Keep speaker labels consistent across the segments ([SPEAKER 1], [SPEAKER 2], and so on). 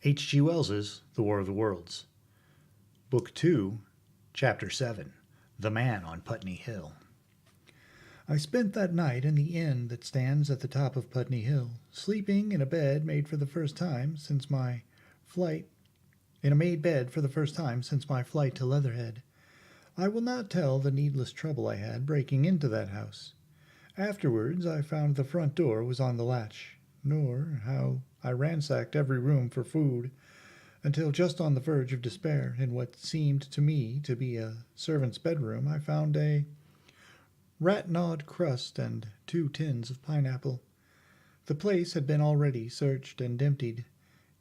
[SPEAKER 1] H.G. Wells's The War of the Worlds. Book 2, Chapter 7, The Man on Putney Hill. I spent that night in the inn that stands at the top of Putney Hill, sleeping in a bed made for the first time since my flight to Leatherhead. I will not tell the needless trouble I had breaking into that house. Afterwards I found the front door was on the latch, nor how I ransacked every room for food, until just on the verge of despair, in what seemed to me to be a servant's bedroom, I found a rat-gnawed crust and 2 tins of pineapple. The place had been already searched and emptied.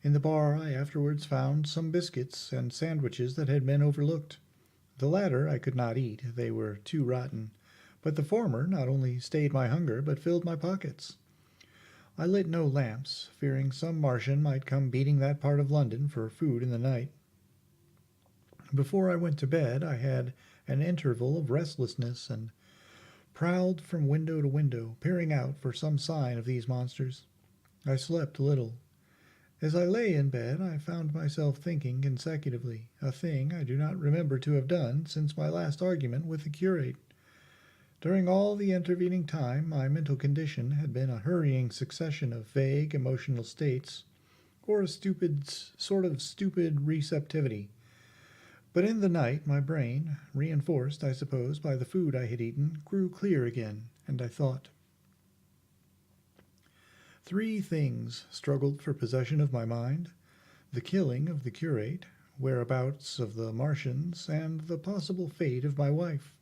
[SPEAKER 1] In the bar I afterwards found some biscuits and sandwiches that had been overlooked. The latter I could not eat, they were too rotten, but the former not only stayed my hunger but filled my pockets. I lit no lamps, fearing some Martian might come beating that part of London for food in the night. Before I went to bed I had an interval of restlessness and prowled from window to window, peering out for some sign of these monsters. I slept little. As I lay in bed I found myself thinking consecutively, a thing I do not remember to have done since my last argument with the curate. During all the intervening time my mental condition had been a hurrying succession of vague emotional states, or a sort of stupid receptivity. But in the night my brain, reinforced, I suppose, by the food I had eaten, grew clear again, and I thought. 3 things struggled for possession of my mind: the killing of the curate, whereabouts of the Martians, and the possible fate of my wife.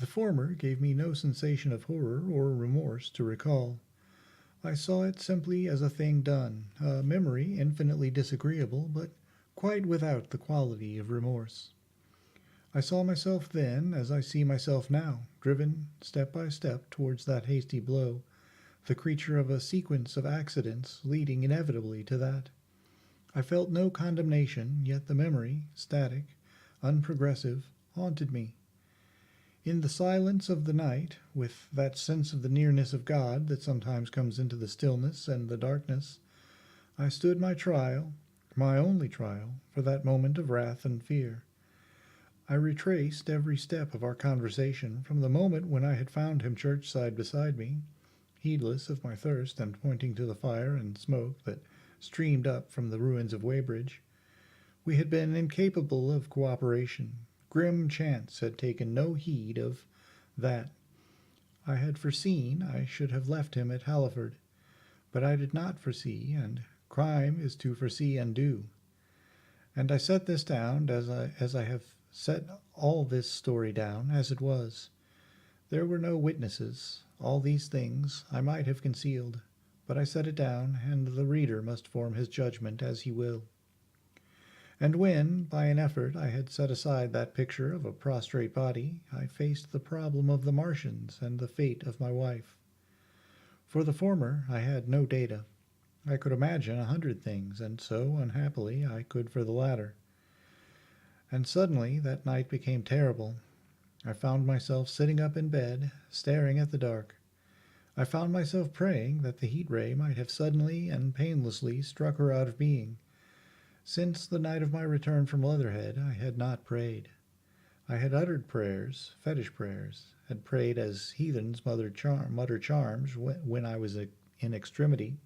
[SPEAKER 1] The former gave me no sensation of horror or remorse to recall. I saw it simply as a thing done, a memory infinitely disagreeable, but quite without the quality of remorse. I saw myself then as I see myself now, driven step by step towards that hasty blow, the creature of a sequence of accidents leading inevitably to that. I felt no condemnation, yet the memory, static, unprogressive, haunted me. In the silence of the night, with that sense of the nearness of God that sometimes comes into the stillness and the darkness, I stood my trial, my only trial, for that moment of wrath and fear. I retraced every step of our conversation from the moment when I had found him church-side beside me, heedless of my thirst and pointing to the fire and smoke that streamed up from the ruins of Weybridge. We had been incapable of cooperation. Grim chance had taken no heed of that. I had foreseen I should have left him at Halliford, but I did not foresee, and crime is to foresee and do. And I set this down as I have set all this story down, as it was. There were no witnesses. All these things I might have concealed, but I set it down, and the reader must form his judgment as he will. And when, by an effort, I had set aside that picture of a prostrate body, I faced the problem of the Martians and the fate of my wife. For the former I had no data. I could imagine 100 things, and so, unhappily, I could for the latter. And suddenly that night became terrible. I found myself sitting up in bed, staring at the dark. I found myself praying that the heat ray might have suddenly and painlessly struck her out of being. Since the night of my return from Leatherhead I had not prayed. I had uttered prayers, fetish prayers, had prayed as heathens mutter charms when I was in extremity.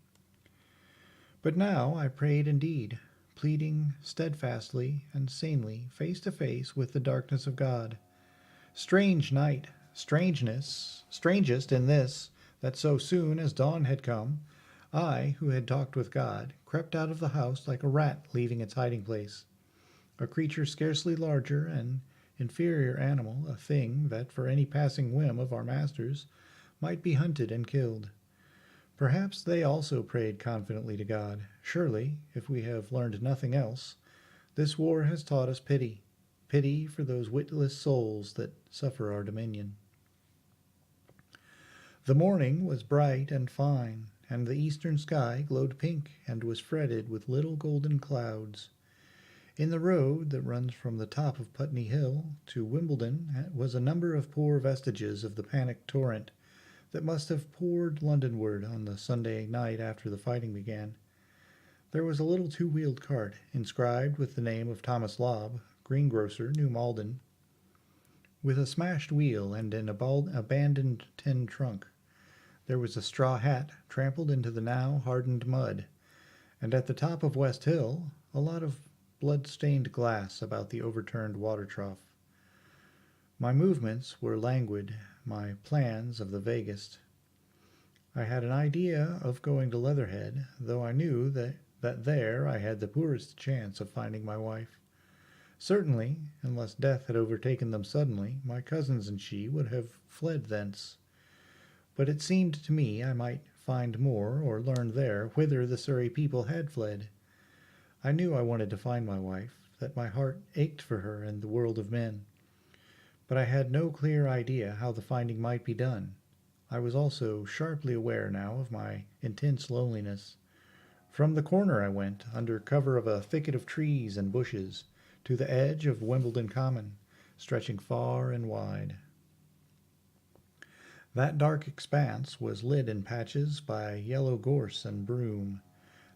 [SPEAKER 1] But now I prayed indeed, pleading steadfastly and sanely, face to face with the darkness of God. Strange night, strangest in this, that so soon as dawn had come, I, who had talked with God, crept out of the house like a rat leaving its hiding place, a creature scarcely larger, an inferior animal, a thing that, for any passing whim of our masters, might be hunted and killed. Perhaps they also prayed confidently to God. Surely, if we have learned nothing else, this war has taught us pity for those witless souls that suffer our dominion. The morning was bright and fine, and the eastern sky glowed pink and was fretted with little golden clouds. In the road that runs from the top of Putney Hill to Wimbledon was a number of poor vestiges of the panicked torrent that must have poured Londonward on the Sunday night after the fighting began. There was a little two-wheeled cart, inscribed with the name of Thomas Lobb, greengrocer, New Malden, with a smashed wheel and an abandoned tin trunk. There was a straw hat trampled into the now hardened mud, and at the top of West Hill a lot of blood-stained glass about the overturned water trough. My movements were languid, my plans of the vaguest. I had an idea of going to Leatherhead, though I knew that there I had the poorest chance of finding my wife. Certainly, unless death had overtaken them suddenly, my cousins and she would have fled thence. But it seemed to me I might find more, or learn there, whither the Surrey people had fled. I knew I wanted to find my wife, that my heart ached for her and the world of men. But I had no clear idea how the finding might be done. I was also sharply aware now of my intense loneliness. From the corner I went, under cover of a thicket of trees and bushes, to the edge of Wimbledon Common, stretching far and wide. That dark expanse was lit in patches by yellow gorse and broom.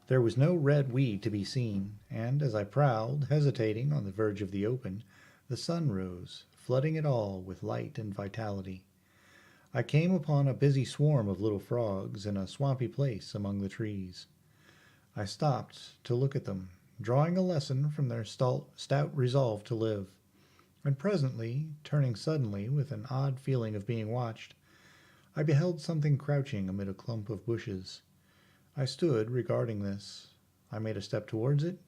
[SPEAKER 1] There was no red weed to be seen, and as I prowled, hesitating on the verge of the open, the sun rose, flooding it all with light and vitality. I came upon a busy swarm of little frogs in a swampy place among the trees. I stopped to look at them, drawing a lesson from their stout resolve to live, and presently, turning suddenly with an odd feeling of being watched, I beheld something crouching amid a clump of bushes. I stood regarding this. I made a step towards it,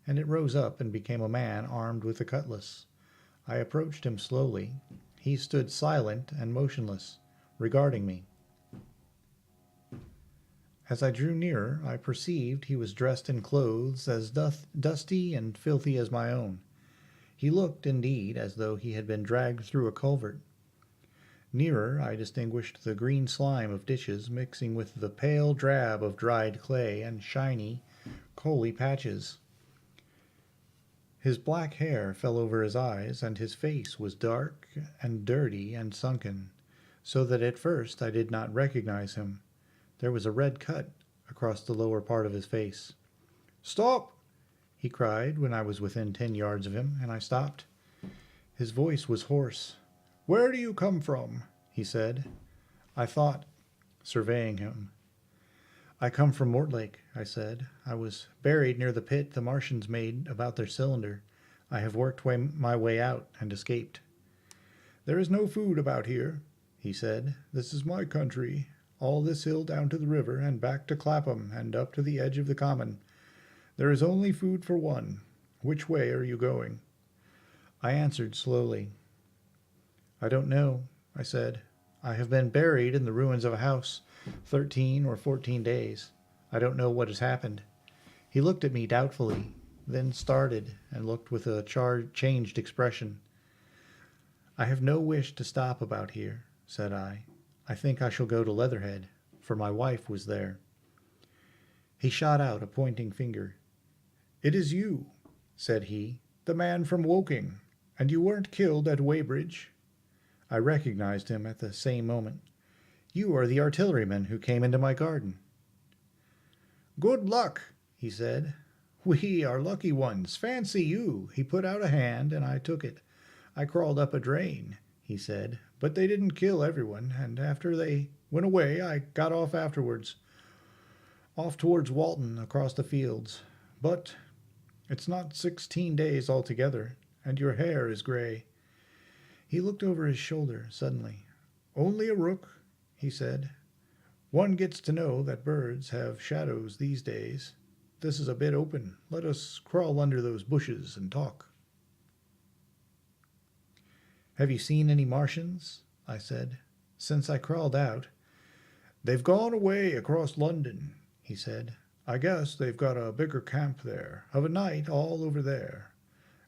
[SPEAKER 1] and it rose up and became a man armed with a cutlass. I approached him slowly. He stood silent and motionless, regarding me. As I drew nearer, I perceived he was dressed in clothes as dusty and filthy as my own. He looked, indeed, as though he had been dragged through a culvert. Nearer, I distinguished the green slime of ditches mixing with the pale drab of dried clay and shiny, coaly patches. His black hair fell over his eyes, and his face was dark and dirty and sunken, so that at first I did not recognize him. There was a red cut across the lower part of his face. "Stop!" he cried when I was within 10 yards of him, and I stopped. His voice was hoarse. "Where do you come from?" he said. I thought, surveying him. "I come from Mortlake," I said. "I was buried near the pit the Martians made about their cylinder. I have worked my way out and escaped." "There is no food about here," he said. "This is my country. All this hill down to the river, and back to Clapham, and up to the edge of the common. There is only food for one. Which way are you going?" I answered slowly. "I don't know," I said. "I have been buried in the ruins of a house 13 or 14 days. I don't know what has happened." He looked at me doubtfully, then started and looked with a changed expression. "I have no wish to stop about here," said I. "I think I shall go to Leatherhead, for my wife was there." He shot out a pointing finger. "It is you," said he, "the man from Woking, and you weren't killed at Weybridge." I recognized him at the same moment. "You are the artilleryman who came into my garden." "Good luck," he said. "We are lucky ones. Fancy you." He put out a hand, and I took it. "I crawled up a drain," he said, "but they didn't kill everyone, and after they went away I got off afterwards, off towards Walton across the fields. But it's not 16 days altogether, and your hair is grey." He looked over his shoulder suddenly. "Only a rook," he said. "One gets to know that birds have shadows these days. This is a bit open. Let us crawl under those bushes and talk." "Have you seen any Martians?" I said. "Since I crawled out." "They've gone away across London," he said. "I guess they've got a bigger camp there. Of a night, all over there.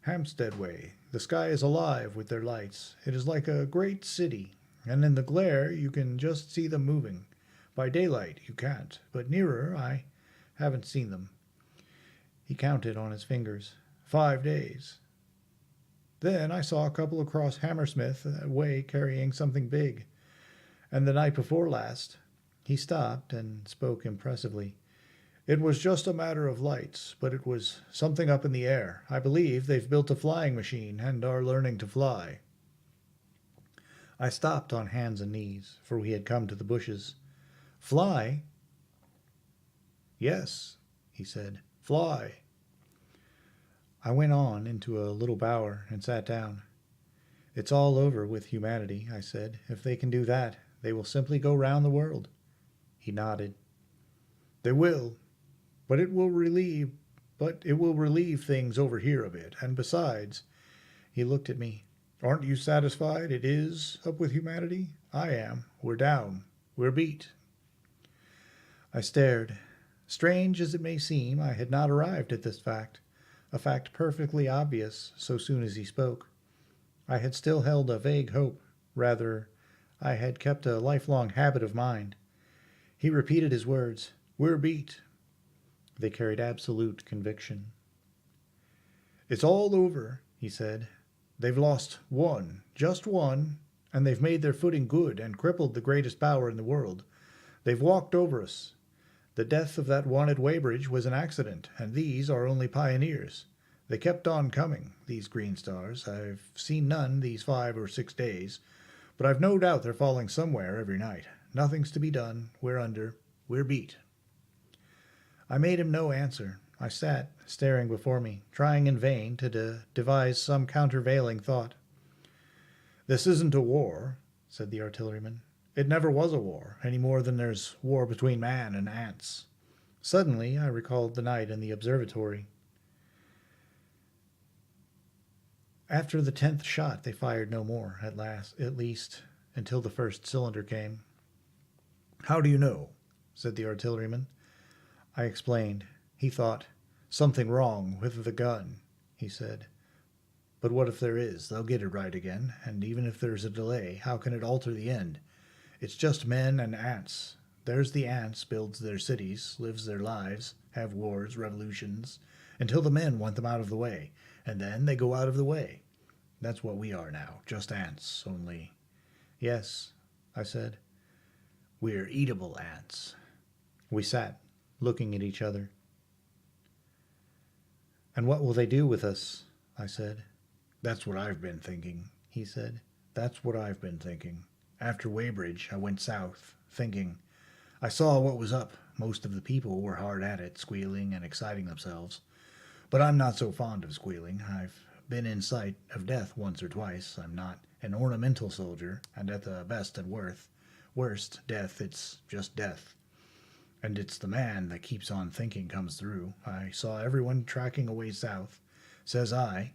[SPEAKER 1] Hampstead way. The sky is alive with their lights. It is like a great city, and in the glare you can just see them moving. By daylight you can't, but nearer I haven't seen them." He counted on his fingers. 5 days. "Then I saw a couple across Hammersmith way carrying something big. And the night before last." He stopped and spoke impressively. It was just a matter of lights, but it was something up in the air. I believe they've built a flying machine and are learning to fly. I stopped on hands and knees, for we had come to the bushes. Fly? Yes, he said. Fly. I went on into a little bower and sat down. It's all over with humanity, I said. If they can do that, they will simply go round the world. He nodded. They will, but it will relieve things over here a bit. And besides, he looked at me. Aren't you satisfied it is up with humanity? I am. We're down. We're beat. I stared. Strange as it may seem, I had not arrived at this fact, a fact perfectly obvious so soon as he spoke. I had still held a vague hope. Rather, I had kept a lifelong habit of mind. He repeated his words. We're beat. They carried absolute conviction. It's all over, he said. They've lost one, just one, and they've made their footing good and crippled the greatest power in the world. They've walked over us. The death of that one at Weybridge was an accident, and these are only pioneers. They kept on coming, these green stars. I've seen none these 5 or 6 days, but I've no doubt they're falling somewhere every night. Nothing's to be done. We're under. We're beat. I made him no answer. I sat, staring before me, trying in vain to devise some countervailing thought. This isn't a war, said the artilleryman. It never was a war, any more than there's war between man and ants. Suddenly I recalled the night in the observatory. After the 10th shot they fired no more, at least, until the first cylinder came. How do you know? Said the artilleryman. I explained. He thought, something wrong with the gun, he said. But what if there is? They'll get it right again, and even if there's a delay, how can it alter the end? It's just men and ants. There's the ants, builds their cities, lives their lives, have wars, revolutions, until the men want them out of the way, and then they go out of the way. That's what we are now, just ants, only... Yes, I said. We're eatable ants. We sat, looking at each other. And what will they do with us? I said. That's what I've been thinking, he said. That's what I've been thinking. After Weybridge, I went south, thinking. I saw what was up. Most of the people were hard at it, squealing and exciting themselves. But I'm not so fond of squealing. I've been in sight of death once or twice. I'm not an ornamental soldier, and at the best and worst, death, it's just death. And it's the man that keeps on thinking comes through. I saw everyone tracking away south. Says I,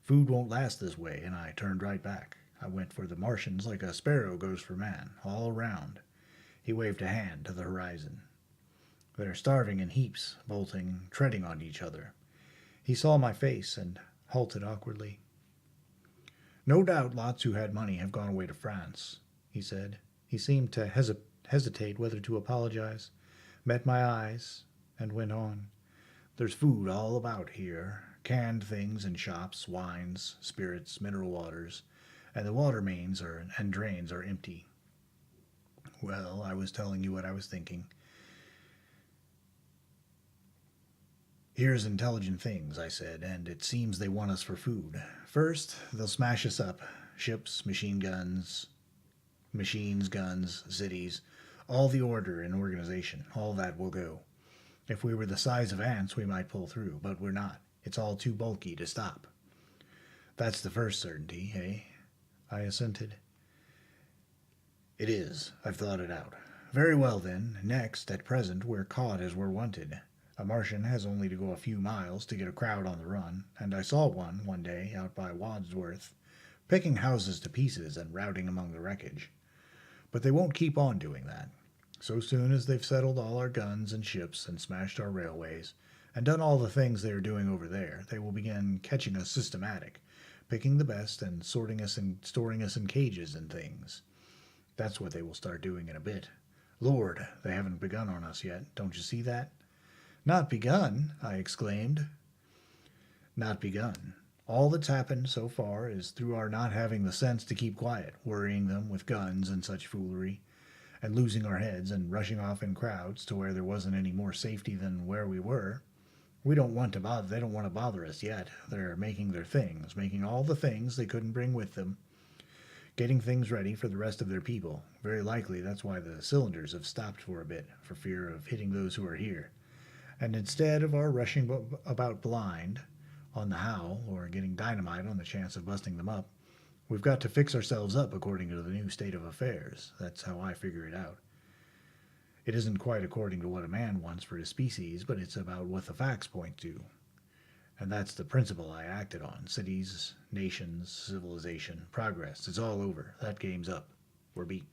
[SPEAKER 1] food won't last this way, and I turned right back. I went for the Martians like a sparrow goes for man, all around. He waved a hand to the horizon. They're starving in heaps, bolting, treading on each other. He saw my face and halted awkwardly. No doubt lots who had money have gone away to France, he said. He seemed to hesitate whether to apologize, met my eyes, and went on. There's food all about here, canned things in shops, wines, spirits, mineral waters, and the water mains and drains are empty. Well, I was telling you what I was thinking. Here's intelligent things, I said, and it seems they want us for food. First, they'll smash us up. Ships, machines, guns, cities, all the order and organization, all that will go. If we were the size of ants, we might pull through, but we're not. It's all too bulky to stop. That's the first certainty, eh? I assented. It is. I've thought it out. Very well, then. Next, at present, we're caught as we're wanted. A Martian has only to go a few miles to get a crowd on the run, and I saw one day, out by Wadsworth, picking houses to pieces and routing among the wreckage. But they won't keep on doing that. So soon as they've settled all our guns and ships and smashed our railways, and done all the things they are doing over there, they will begin catching us systematic, picking the best and sorting us and storing us in cages and things. That's what they will start doing in a bit. Lord, they haven't begun on us yet. Don't you see that? Not begun, I exclaimed. Not begun. All that's happened so far is through our not having the sense to keep quiet, worrying them with guns and such foolery. and losing our heads and rushing off in crowds to where there wasn't any more safety than where we were. We don't want to bother. They don't want to bother us yet. They're making their things, making all the things they couldn't bring with them, getting things ready for the rest of their people. Very likely that's why the cylinders have stopped for a bit, for fear of hitting those who are here. And instead of our rushing about blind on the howl or getting dynamite on the chance of busting them up, we've got to fix ourselves up according to the new state of affairs. That's how I figure it out. It isn't quite according to what a man wants for his species, but it's about what the facts point to. And that's the principle I acted on. Cities, nations, civilization, progress. It's all over. That game's up. We're beat.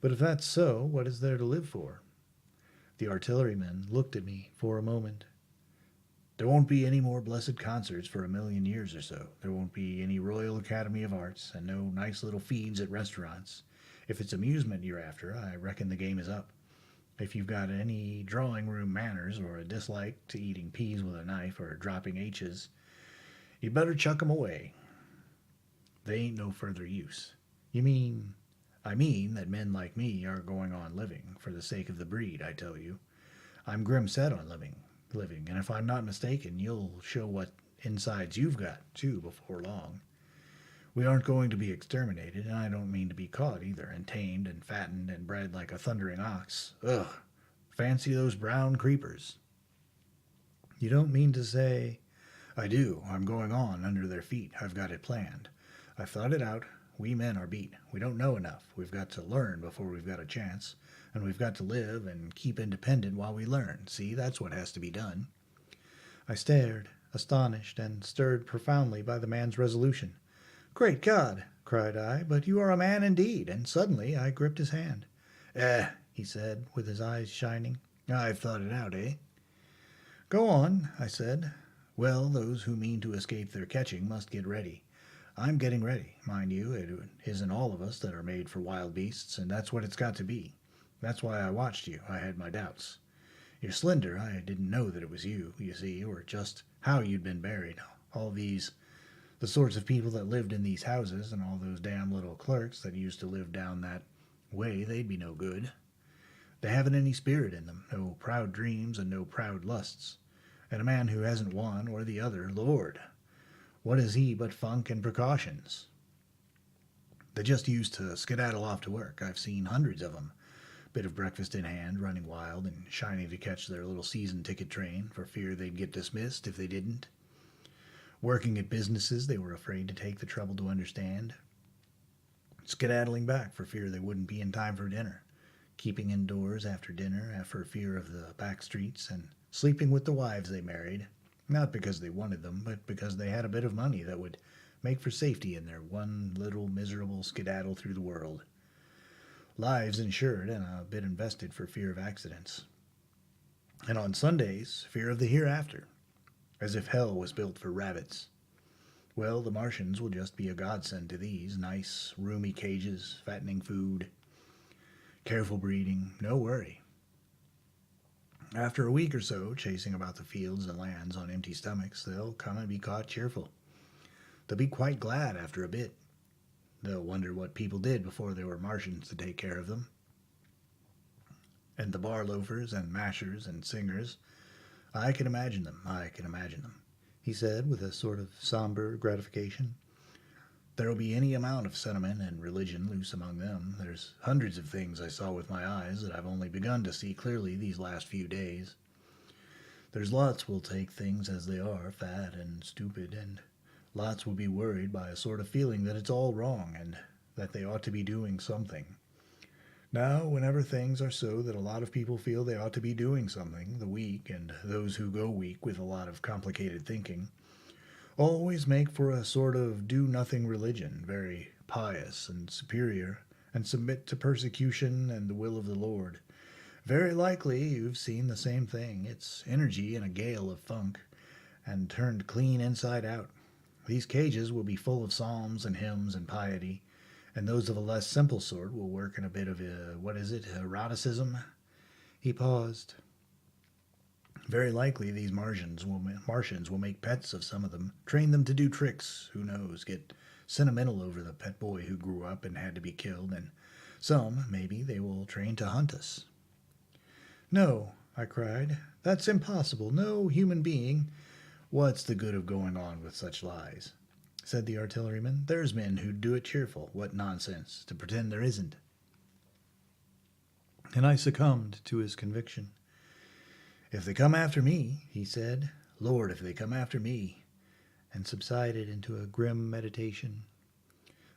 [SPEAKER 1] But if that's so, what is there to live for? The artilleryman looked at me for a moment. There won't be any more blessed concerts for 1,000,000 years or so. There won't be any Royal Academy of Arts, and no nice little feeds at restaurants. If it's amusement you're after, I reckon the game is up. If you've got any drawing room manners or a dislike to eating peas with a knife or dropping H's, you'd better chuck 'em away. They ain't no further use. You mean... I mean that men like me are going on living, for the sake of the breed, I tell you. I'm grim set on living, and if I'm not mistaken, you'll show what insides you've got, too, before long. We aren't going to be exterminated, and I don't mean to be caught either, and tamed and fattened and bred like a thundering ox. Ugh! Fancy those brown creepers. You don't mean to say... I do. I'm going on under their feet. I've got it planned. I've thought it out. We men are beat. We don't know enough. We've got to learn before we've got a chance, and we've got to live and keep independent while we learn. See, that's what has to be done. I stared, astonished and stirred profoundly by the man's resolution. Great God, cried I, but you are a man indeed, and suddenly I gripped his hand. He said, with his eyes shining. I've thought it out, eh? Go on, I said. Well, those who mean to escape their catching must get ready. I'm getting ready. Mind you, it isn't all of us that are made for wild beasts, and that's what it's got to be. That's why I watched you. I had my doubts. You're slender. I didn't know that it was you, you see, or just how you'd been buried. All these... the sorts of people that lived in these houses and all those damn little clerks that used to live down that way, they'd be no good. They haven't any spirit in them, no proud dreams and no proud lusts. And a man who hasn't one or the other, Lord, what is he but funk and precautions? They just used to skedaddle off to work. I've seen hundreds of them. Bit of breakfast in hand, running wild and shining to catch their little season ticket train for fear they'd get dismissed if they didn't. Working at businesses they were afraid to take the trouble to understand. Skedaddling back for fear they wouldn't be in time for dinner. Keeping indoors after dinner for fear of the back streets, and sleeping with the wives they married, not because they wanted them, but because they had a bit of money that would make for safety in their one little miserable skedaddle through the world. Lives insured and a bit invested for fear of accidents. And on Sundays, fear of the hereafter. As if hell was built for rabbits. Well, the Martians will just be a godsend to these. Nice, roomy cages, fattening food, careful breeding, no worry. After a week or so, chasing about the fields and lands on empty stomachs, they'll come and be caught cheerful. They'll be quite glad after a bit. They'll wonder what people did before there were Martians to take care of them. And the bar loafers and mashers and singers... I can imagine them, he said with a sort of somber gratification. There'll be any amount of sentiment and religion loose among them. There's hundreds of things I saw with my eyes that I've only begun to see clearly these last few days. There's lots will take things as they are, fat and stupid, and lots will be worried by a sort of feeling that it's all wrong and that they ought to be doing something. Now, whenever things are so that a lot of people feel they ought to be doing something, the weak, and those who go weak with a lot of complicated thinking, always make for a sort of do-nothing religion, very pious and superior, and submit to persecution and the will of the Lord. Very likely you've seen the same thing. It's energy in a gale of funk, and turned clean inside out. These cages will be full of psalms and hymns and piety, and those of a less simple sort will work in a bit of eroticism. He paused. Very likely these Martians will make pets of some of them, train them to do tricks, who knows, get sentimental over the pet boy who grew up and had to be killed, and
[SPEAKER 2] Some, maybe, they will train to hunt us.
[SPEAKER 1] No, I cried. That's impossible. No human being.
[SPEAKER 2] What's the good of going on with such lies? Said the artilleryman. There's men who'd do it cheerful. What nonsense, to pretend there isn't.
[SPEAKER 1] And I succumbed to his conviction.
[SPEAKER 2] If they come after me, he said, Lord, if they come after me,
[SPEAKER 1] and subsided into a grim meditation.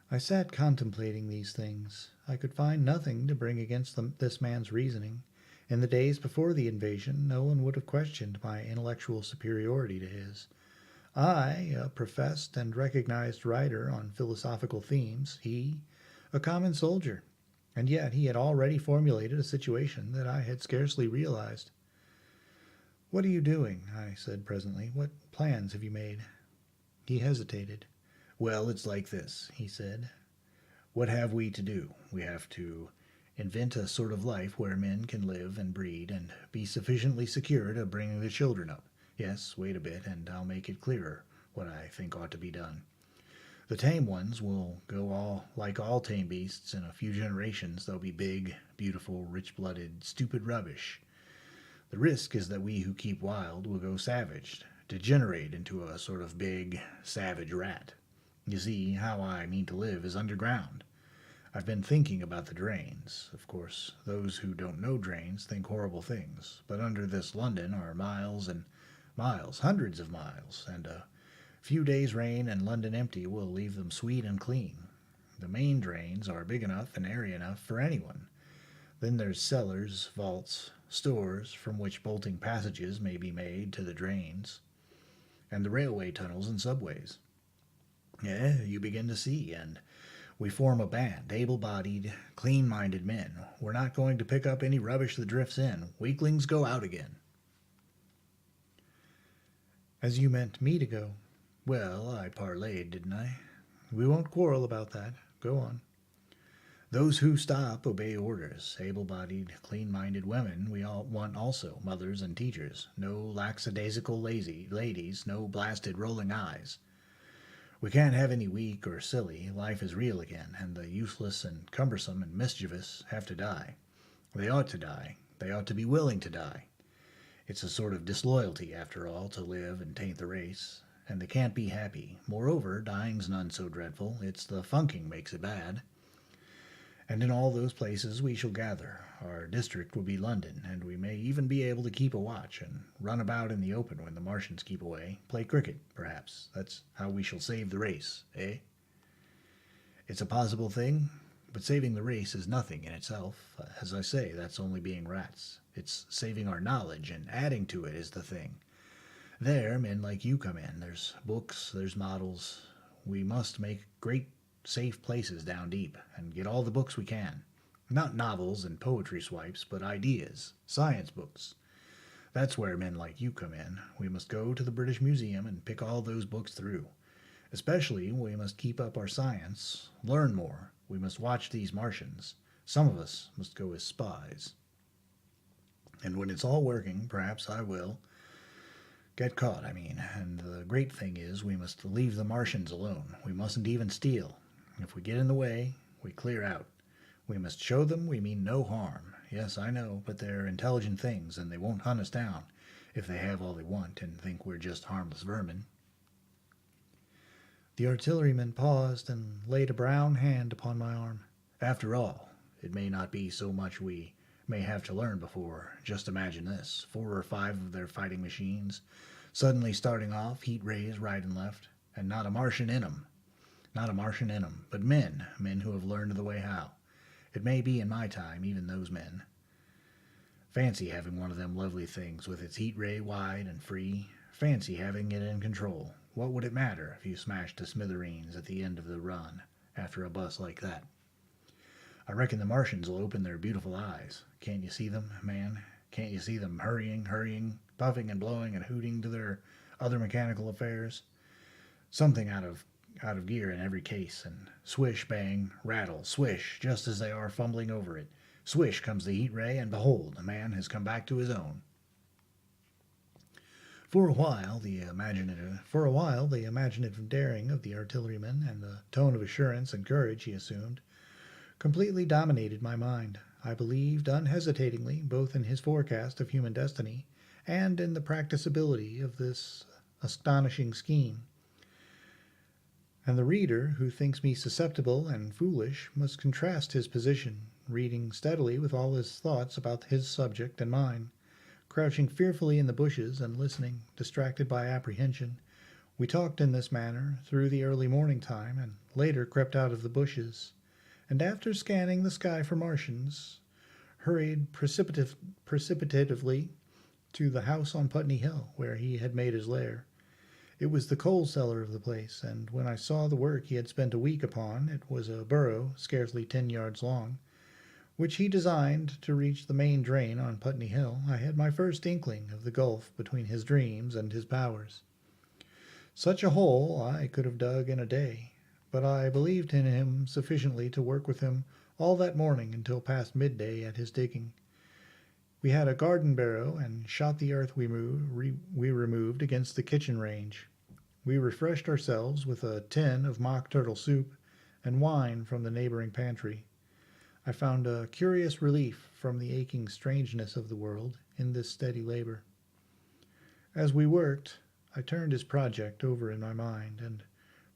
[SPEAKER 1] I sat contemplating these things. I could find nothing to bring against this man's reasoning. In the days before the invasion, no one would have questioned my intellectual superiority to his. I, a professed and recognized writer on philosophical themes, he, a common soldier, and yet he had already formulated a situation that I had scarcely realized. "What are you doing?" I said presently. "What plans have you made?" He hesitated.
[SPEAKER 2] Well, it's like this, he said. What have we to do? We have to invent a sort of life where men can live and breed and be sufficiently secure to bring the children up. Yes, wait a bit, and I'll make it clearer what I think ought to be done. The tame ones will go all like all tame beasts. In a few generations they'll be big, beautiful, rich-blooded, stupid rubbish. The risk is that we who keep wild will go savage, degenerate into a sort of big, savage rat. You see, how I mean to live is underground. I've been thinking about the drains. Of course, those who don't know drains think horrible things, but under this London are miles and miles, hundreds of miles, and a few days' rain and London empty will leave them sweet and clean. The main drains are big enough and airy enough for anyone. Then there's cellars, vaults, stores from which bolting passages may be made to the drains, and the railway tunnels and subways. You begin to see, and we form a band, able-bodied, clean-minded men. We're not going to pick up any rubbish that drifts in. Weaklings go out again.
[SPEAKER 1] As you meant me to go.
[SPEAKER 2] Well, I parlayed, didn't I?
[SPEAKER 1] We won't quarrel about that. Go on.
[SPEAKER 2] Those who stop obey orders. Able-bodied, clean-minded women we all want also, mothers and teachers. No lackadaisical lazy ladies, no blasted rolling eyes. We can't have any weak or silly. Life is real again, and the useless and cumbersome and mischievous have to die. They ought to die. They ought to be willing to die. It's a sort of disloyalty, after all, to live and taint the race, and they can't be happy. Moreover, dying's none so dreadful. It's the funking makes it bad. And in all those places we shall gather. Our district will be London, and we may even be able to keep a watch and run about in the open when the Martians keep away. Play cricket, perhaps. That's how we shall save the race, eh? It's a possible thing, but saving the race is nothing in itself. As I say, that's only being rats. It's saving our knowledge, and adding to it is the thing. There, men like you come in. There's books, there's models. We must make great safe places down deep, and get all the books we can. Not novels and poetry swipes, but ideas, science books. That's where men like you come in. We must go to the British Museum and pick all those books through. Especially, we must keep up our science, learn more. We must watch these Martians. Some of us must go as spies. And when it's all working, perhaps I will get caught, and the great thing is we must leave the Martians alone. We mustn't even steal. If we get in the way, we clear out. We must show them we mean no harm. Yes, I know, but they're intelligent things, and they won't hunt us down if they have all they want and think we're just harmless vermin.
[SPEAKER 1] The artilleryman paused and laid a brown hand upon my arm.
[SPEAKER 2] After all, it may not be so much we may have to learn before. Just imagine this. 4 or 5 of their fighting machines suddenly starting off, heat rays right and left, and not a Martian in 'em. Not a Martian in 'em, but men who have learned the way how. It may be in my time, even those men. Fancy having one of them lovely things with its heat ray wide and free. Fancy having it in control. What would it matter if you smashed to smithereens at the end of the run after a bus like that? I reckon the Martians will open their beautiful eyes. Can't you see them, man? Can't you see them hurrying, puffing and blowing and hooting to their other mechanical affairs? Something out of gear in every case, and swish, bang, rattle, swish, just as they are fumbling over it. Swish comes the heat ray, and behold, the man has come back to his own. For a while, the imaginative daring of the artilleryman and the tone of assurance and courage he assumed
[SPEAKER 1] completely dominated my mind. I believed unhesitatingly both in his forecast of human destiny and in the practicability of this astonishing scheme. And the reader who thinks me susceptible and foolish must contrast his position, reading steadily with all his thoughts about his subject and mine, crouching fearfully in the bushes and listening, distracted by apprehension. We talked in this manner through the early morning time, and later crept out of the bushes, and after scanning the sky for Martians, hurried precipitatively to the house on Putney Hill, where he had made his lair. It was the coal cellar of the place, and when I saw the work he had spent a week upon, it was a burrow scarcely 10 yards long, which he designed to reach the main drain on Putney Hill, I had my first inkling of the gulf between his dreams and his powers. Such a hole I could have dug in a day, but I believed in him sufficiently to work with him all that morning until past midday at his digging. We had a garden barrow and shot the earth we removed against the kitchen range. We refreshed ourselves with a tin of mock turtle soup and wine from the neighboring pantry. I found a curious relief from the aching strangeness of the world in this steady labor. As we worked, I turned his project over in my mind, and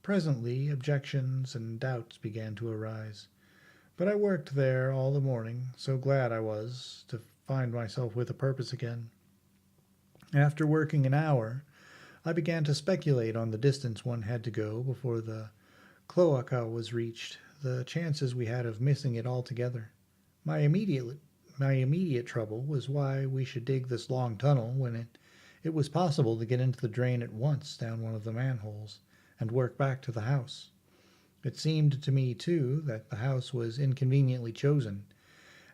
[SPEAKER 1] presently objections and doubts began to arise. But I worked there all the morning, so glad I was to find myself with a purpose again. After working an hour, I began to speculate on the distance one had to go before the cloaca was reached, the chances we had of missing it altogether. My immediate trouble was why we should dig this long tunnel when it was possible to get into the drain at once down one of the manholes and work back to the house. It seemed to me, too, that the house was inconveniently chosen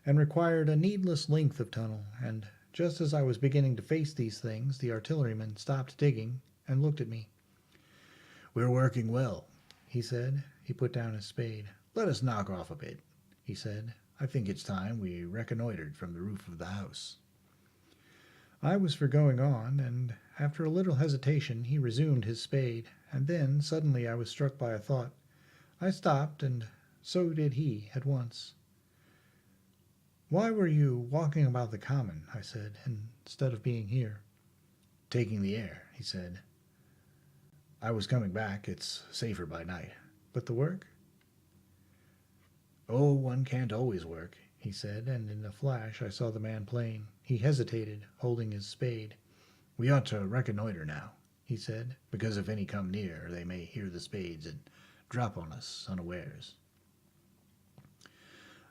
[SPEAKER 1] and required a needless length of tunnel, and just as I was beginning to face these things, the artilleryman stopped digging and looked at me.
[SPEAKER 2] "We're working well,"
[SPEAKER 1] he said. He put down his spade.
[SPEAKER 2] "Let us knock off a bit," he said. "I think it's time we reconnoitered from the roof of the house."
[SPEAKER 1] I was for going on, and after a little hesitation he resumed his spade, and then suddenly I was struck by a thought. I stopped, and so did he at once. "Why were you walking about the common," I said, "instead of being here?"
[SPEAKER 2] "Taking the air," he said. "I was coming back. It's safer by night."
[SPEAKER 1] "But the work?"
[SPEAKER 2] "Oh, one can't always work,"
[SPEAKER 1] he said, and in a flash I saw the man plain. He hesitated, holding his spade.
[SPEAKER 2] "We ought to reconnoiter now," he said, "because if any come near, they may hear the spades and drop on us unawares."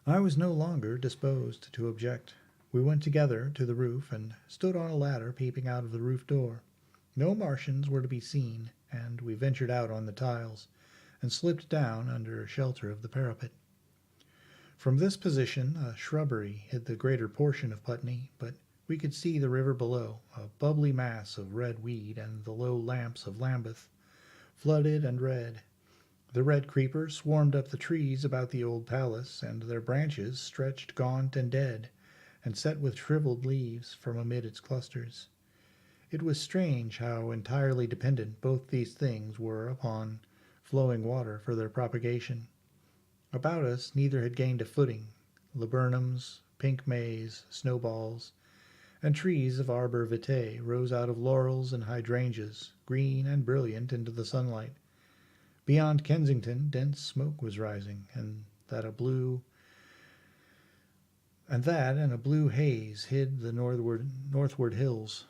[SPEAKER 1] I was no longer disposed to object. We went together to the roof and stood on a ladder peeping out of the roof door. No Martians were to be seen, and we ventured out on the tiles and slipped down under shelter of the parapet. From this position a shrubbery hid the greater portion of Putney, but we could see the river below, a bubbly mass of red weed, and the low lamps of Lambeth, flooded and red. The red creepers swarmed up the trees about the old palace, and their branches stretched gaunt and dead, and set with shriveled leaves from amid its clusters. It was strange how entirely dependent both these things were upon flowing water for their propagation. About us neither had gained a footing. Laburnums, pink maize, snowballs, and trees of arbor vitae rose out of laurels and hydrangeas, green and brilliant into the sunlight. Beyond Kensington, dense smoke was rising, and that a blue haze hid the northward hills.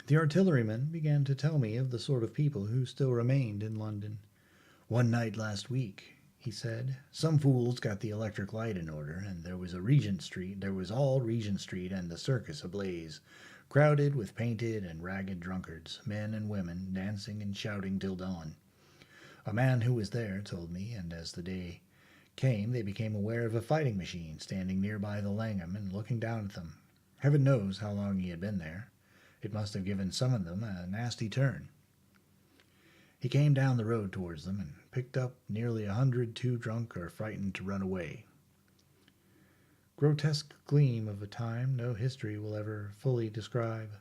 [SPEAKER 1] The artilleryman began to tell me of the sort of people who still remained in London.
[SPEAKER 2] "One night last week," he said, "some fools got the electric light in order, and there was all Regent Street and the circus ablaze, crowded with painted and ragged drunkards, men and women, dancing and shouting till dawn. A man who was there told me, and as the day came they became aware of a fighting machine standing nearby the Langham and looking down at them. Heaven knows how long he had been there. It must have given some of them a nasty turn. He came down the road towards them and picked up nearly 100 too drunk or frightened to run away." Grotesque gleam of a time no history will ever fully describe.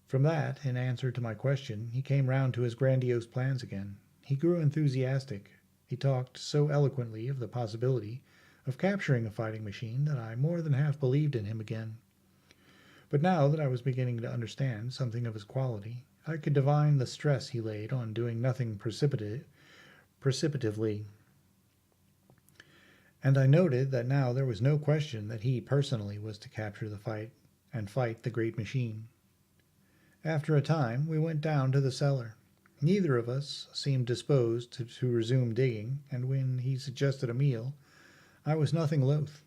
[SPEAKER 2] From that, in answer to my question, he came round to his grandiose plans again. He grew enthusiastic.
[SPEAKER 1] He talked so eloquently of the possibility of capturing a fighting machine that I more than half believed in him again. But now that I was beginning to understand something of his quality, I could divine the stress he laid on doing nothing precipitively, and I noted that now there was no question that he personally was to capture the fight and fight the great machine. After a time, we went down to the cellar. Neither of us seemed disposed to resume digging, and when he suggested a meal, I was nothing loath.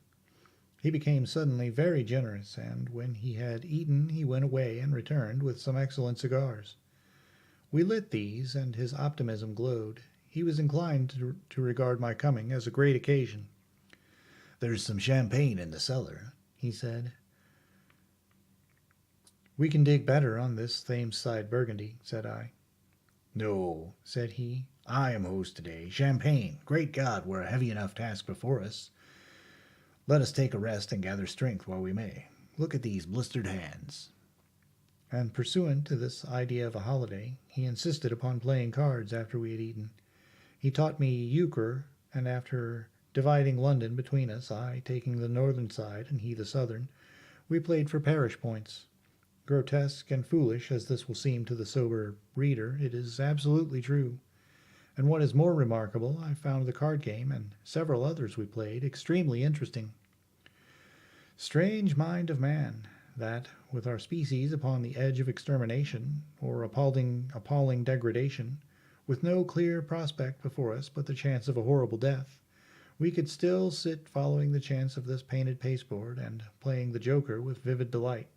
[SPEAKER 1] He became suddenly very generous, and when he had eaten he went away and returned with some excellent cigars. We lit these, and his optimism glowed. He was inclined to regard my coming as a great occasion.
[SPEAKER 2] "There's some champagne in the cellar," he said.
[SPEAKER 1] "We can dig better on this Thames-side Burgundy," said I.
[SPEAKER 2] "No," said he. "I am host today. Champagne! Great God, we're a heavy enough task before us. Let us take a rest and gather strength while we may. Look at these blistered hands."
[SPEAKER 1] And pursuant to this idea of a holiday, he insisted upon playing cards after we had eaten. He taught me euchre, and after dividing London between us, I taking the northern side and he the southern, we played for parish points. Grotesque and foolish as this will seem to the sober reader, it is absolutely true. And what is more remarkable, I found the card game, and several others we played, extremely interesting. Strange mind of man, that, with our species upon the edge of extermination, or appalling degradation, with no clear prospect before us but the chance of a horrible death, we could still sit following the chance of this painted pasteboard and playing the joker with vivid delight.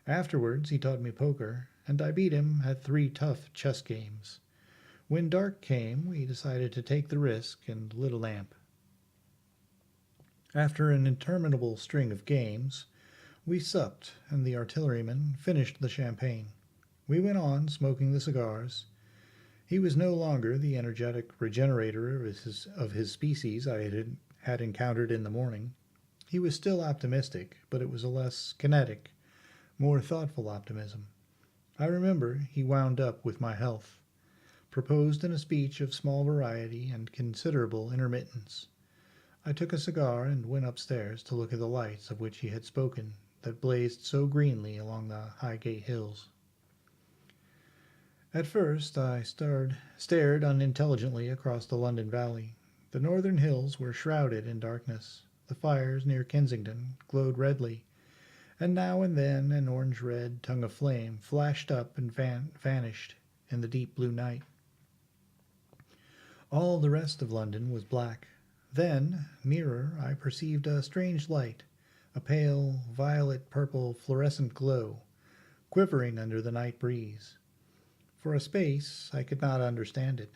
[SPEAKER 1] Afterwards he taught me poker, and I beat him at 3 tough chess games. When dark came, we decided to take the risk and lit a lamp. After an interminable string of games, we supped, and the artilleryman finished the champagne. We went on smoking the cigars. He was no longer the energetic regenerator of his species I had encountered in the morning. He was still optimistic, but it was a less kinetic, more thoughtful optimism. I remember he wound up with my health, proposed in a speech of small variety and considerable intermittence. I took a cigar and went upstairs to look at the lights of which he had spoken, that blazed so greenly along the Highgate hills. At first I stared unintelligently across the London valley. The northern hills were shrouded in darkness. The fires near Kensington glowed redly, and now and then an orange-red tongue of flame flashed up and vanished in the deep blue night. All the rest of London was black. Then, nearer, I perceived a strange light, a pale, violet-purple fluorescent glow, quivering under the night breeze. For a space I could not understand it,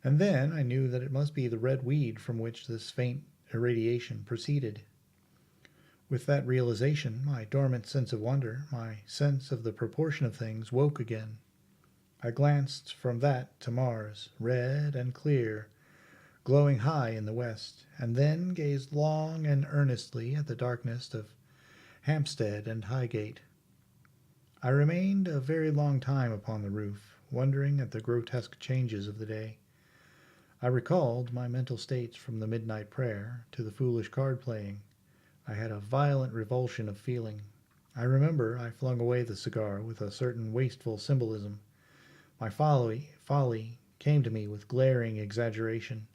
[SPEAKER 1] and then I knew that it must be the red weed from which this faint irradiation proceeded. With that realization, my dormant sense of wonder, my sense of the proportion of things, woke again. I glanced from that to Mars, red and clear, glowing high in the west, and then gazed long and earnestly at the darkness of Hampstead and Highgate. I remained a very long time upon the roof, wondering at the grotesque changes of the day. I recalled my mental states from the midnight prayer to the foolish card-playing. I had a violent revulsion of feeling. I remember I flung away the cigar with a certain wasteful symbolism. My folly came to me with glaring exaggeration.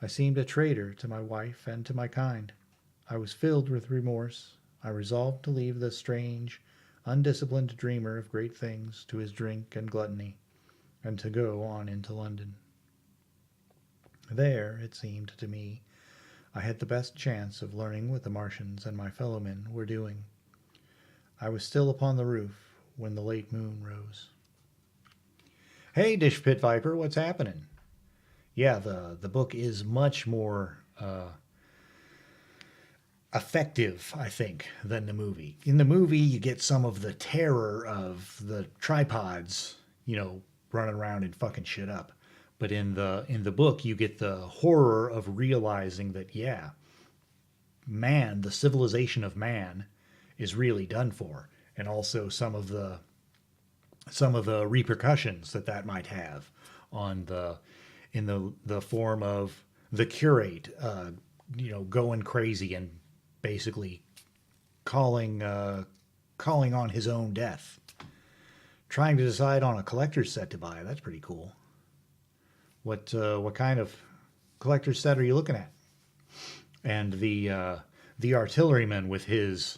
[SPEAKER 1] I seemed a traitor to my wife and to my kind. I was filled with remorse. I resolved to leave the strange, undisciplined dreamer of great things to his drink and gluttony, and to go on into London. There, it seemed to me, I had the best chance of learning what the Martians and my fellowmen were doing. I was still upon the roof when the late moon rose. Hey, Dish Pit Viper, what's happening? Yeah, the book is much more effective, I think, than the movie. In the movie, you get some of the terror of the tripods, running around and fucking shit up. But in the book, you get the horror of realizing that, yeah, man, the civilization of man, is really done for, and also some of the repercussions that might have on the
[SPEAKER 2] in the form of the curate, going crazy and basically calling on his own death, trying to decide on a collector's set to buy. That's pretty cool. What kind of collector's set are you looking at? And the artilleryman with his,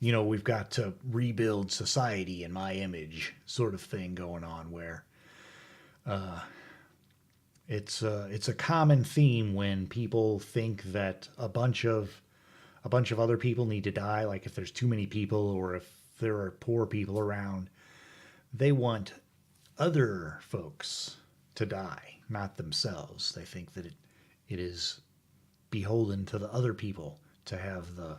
[SPEAKER 2] we've got to rebuild society in my image sort of thing going on, where it's a common theme when people think that a bunch of other people need to die, like if there's too many people or if there are poor people around, they want other folks to die, not themselves. They think that it is beholden to the other people to have the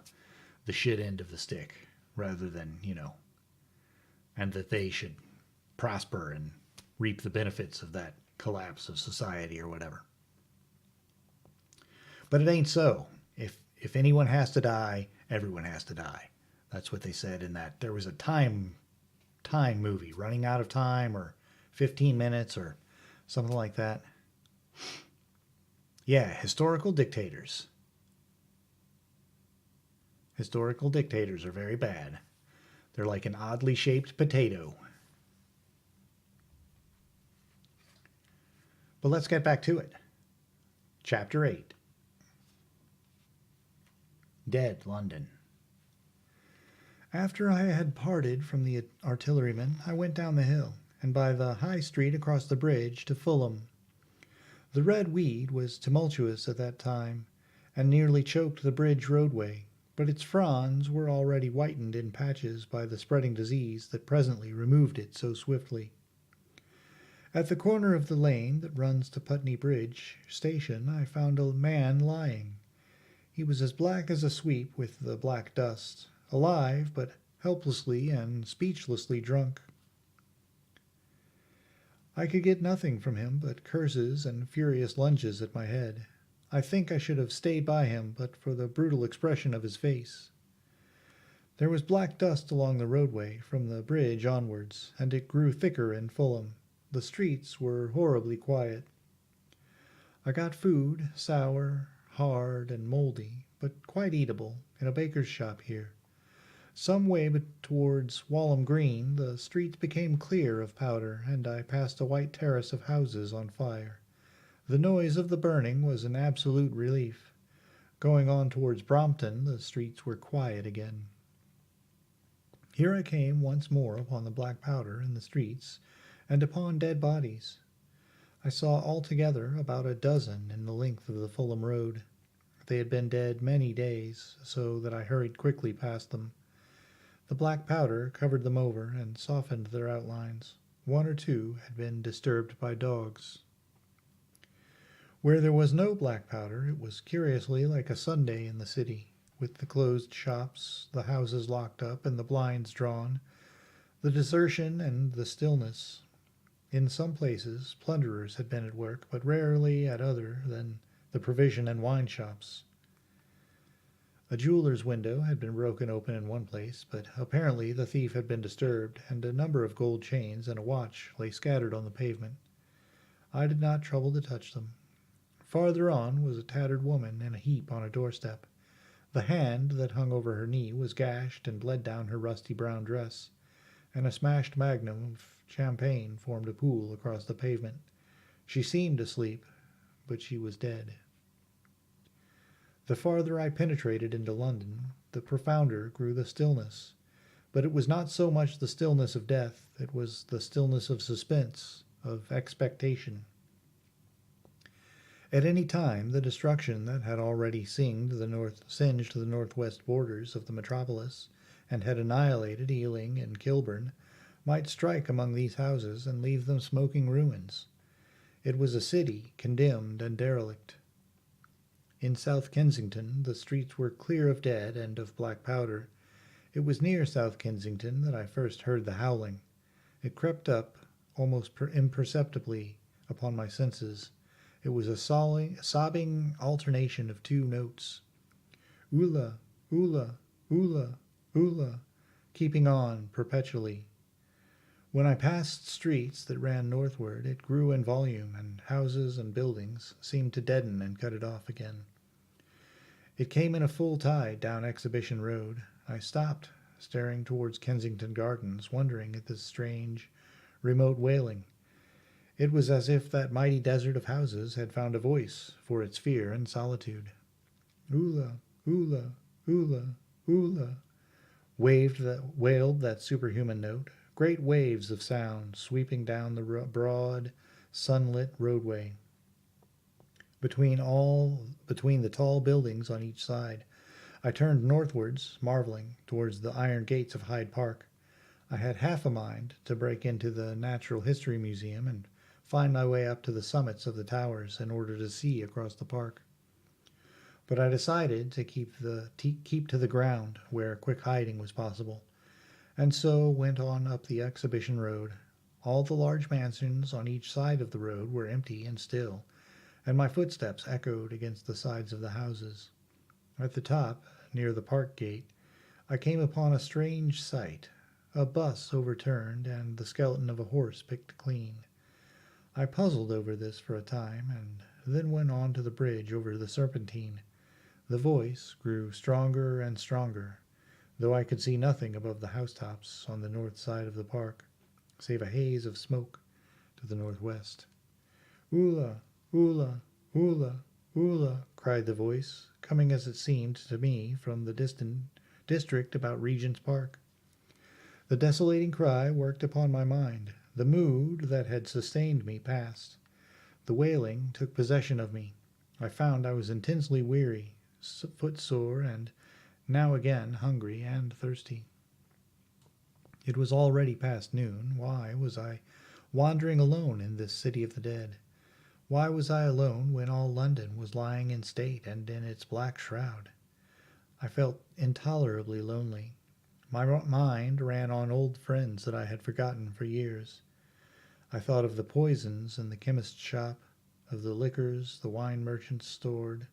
[SPEAKER 2] shit end of the stick, rather than, and that they should prosper and reap the benefits of that collapse of society or whatever. But it ain't so. If anyone has to die, everyone has to die. That's what they said in that. There was a time movie, Running Out of Time, or 15 Minutes, or something like that. Yeah, historical dictators. Historical dictators are very bad. They're like an oddly shaped potato. But let's get back to it. Chapter 8. Dead London. After I had parted from the artilleryman, I went down the hill, and by the High Street across the bridge to Fulham. The red weed was tumultuous at that time, and nearly choked the bridge roadway, but its fronds were already whitened in patches by the spreading disease that presently removed it so swiftly. At the corner of the lane that runs to Putney Bridge station, I found a man lying. He was as black as a sweep with the black dust, alive but helplessly and speechlessly drunk. I could get nothing from him but curses and furious lunges at my head. I think I should have stayed by him but for the brutal expression of his face. There was black dust along the roadway from the bridge onwards, and it grew thicker in Fulham. The streets were horribly quiet. I got food, sour, hard, and mouldy, but quite eatable, in a baker's shop here. Some way towards Walham Green the streets became clear of powder, and I passed a white terrace of houses on fire. The noise of the burning was an absolute relief. Going on towards Brompton, the streets were quiet again. Here I came once more upon the black powder in the streets, and upon dead bodies. I saw altogether about a dozen in the length of the Fulham road. They had been dead many days, so that I hurried quickly past them. The black powder covered them over and softened their outlines. One or two had been disturbed by dogs. Where there was no black powder, it was curiously like a Sunday in the city, with the closed shops, the houses locked up, and the blinds drawn, the desertion and the stillness. In some places plunderers had been at work, but rarely at other than the provision and wine shops. A jeweler's window had been broken open in one place, but apparently the thief had been disturbed, and a number of gold chains and a watch lay scattered on the pavement. I did not trouble to touch them. Farther on was a tattered woman in a heap on a doorstep. The hand that hung over her knee was gashed and bled down her rusty brown dress, and a smashed magnum of champagne formed a pool across the pavement. She seemed asleep, but she was dead. The farther I penetrated into London, the profounder grew the stillness. But it was not so much the stillness of death, it was the stillness of suspense, of expectation. At any time, the destruction that had already singed the northwest borders of the metropolis, and had annihilated Ealing and Kilburn, might strike among these houses and leave them smoking ruins. It was a city condemned and derelict. In South Kensington the streets were clear of dead and of black powder. It was near South Kensington that I first heard the howling. It crept up, almost imperceptibly, upon my senses. It was a sobbing alternation of two notes. Ulla, ulla, ulla, ulla, keeping on perpetually.
[SPEAKER 1] When I passed streets that ran northward, it grew in volume, and houses and buildings seemed to deaden and cut it off again. It came in a full tide down Exhibition Road. I stopped, staring towards Kensington Gardens, wondering at this strange, remote wailing. It was as if that mighty desert of houses had found a voice for its fear and solitude. Ulla, Ulla, Ulla, Ulla, wailed that superhuman note, great waves of sound sweeping down the broad, sunlit roadway. Between the tall buildings on each side, I turned northwards, marveling, towards the iron gates of Hyde Park. I had half a mind to break into the Natural History Museum and find my way up to the summits of the towers in order to see across the park. But I decided to keep to the ground where quick hiding was possible, and so went on up the Exhibition Road. All the large mansions on each side of the road were empty and still, and my footsteps echoed against the sides of the houses. At the top, near the park gate, I came upon a strange sight, a bus overturned and the skeleton of a horse picked clean. I puzzled over this for a time, and then went on to the bridge over the Serpentine. The voice grew stronger and stronger, though I could see nothing above the housetops on the north side of the park, save a haze of smoke to the northwest. Ulla, Ulla, Ulla, Ulla, cried the voice, coming as it seemed to me from the distant district about Regent's Park. The desolating cry worked upon my mind. The mood that had sustained me passed. The wailing took possession of me. I found I was intensely weary, footsore, and now again hungry and thirsty. It was already past noon. Why was I wandering alone in this city of the dead? Why was I alone when all London was lying in state and in its black shroud? I felt intolerably lonely. My mind ran on old friends that I had forgotten for years. I thought of the poisons in the chemist's shop, of the liquors the wine merchants stored.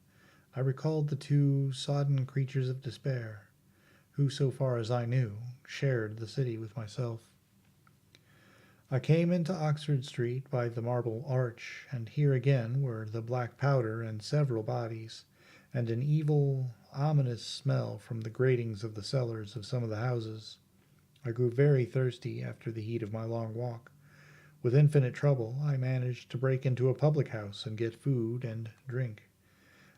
[SPEAKER 1] I recalled the two sodden creatures of despair, who, so far as I knew, shared the city with myself. I came into Oxford Street by the Marble Arch, and here again were the black powder and several bodies, and an evil, ominous smell from the gratings of the cellars of some of the houses. I grew very thirsty after the heat of my long walk. With infinite trouble, I managed to break into a public house and get food and drink.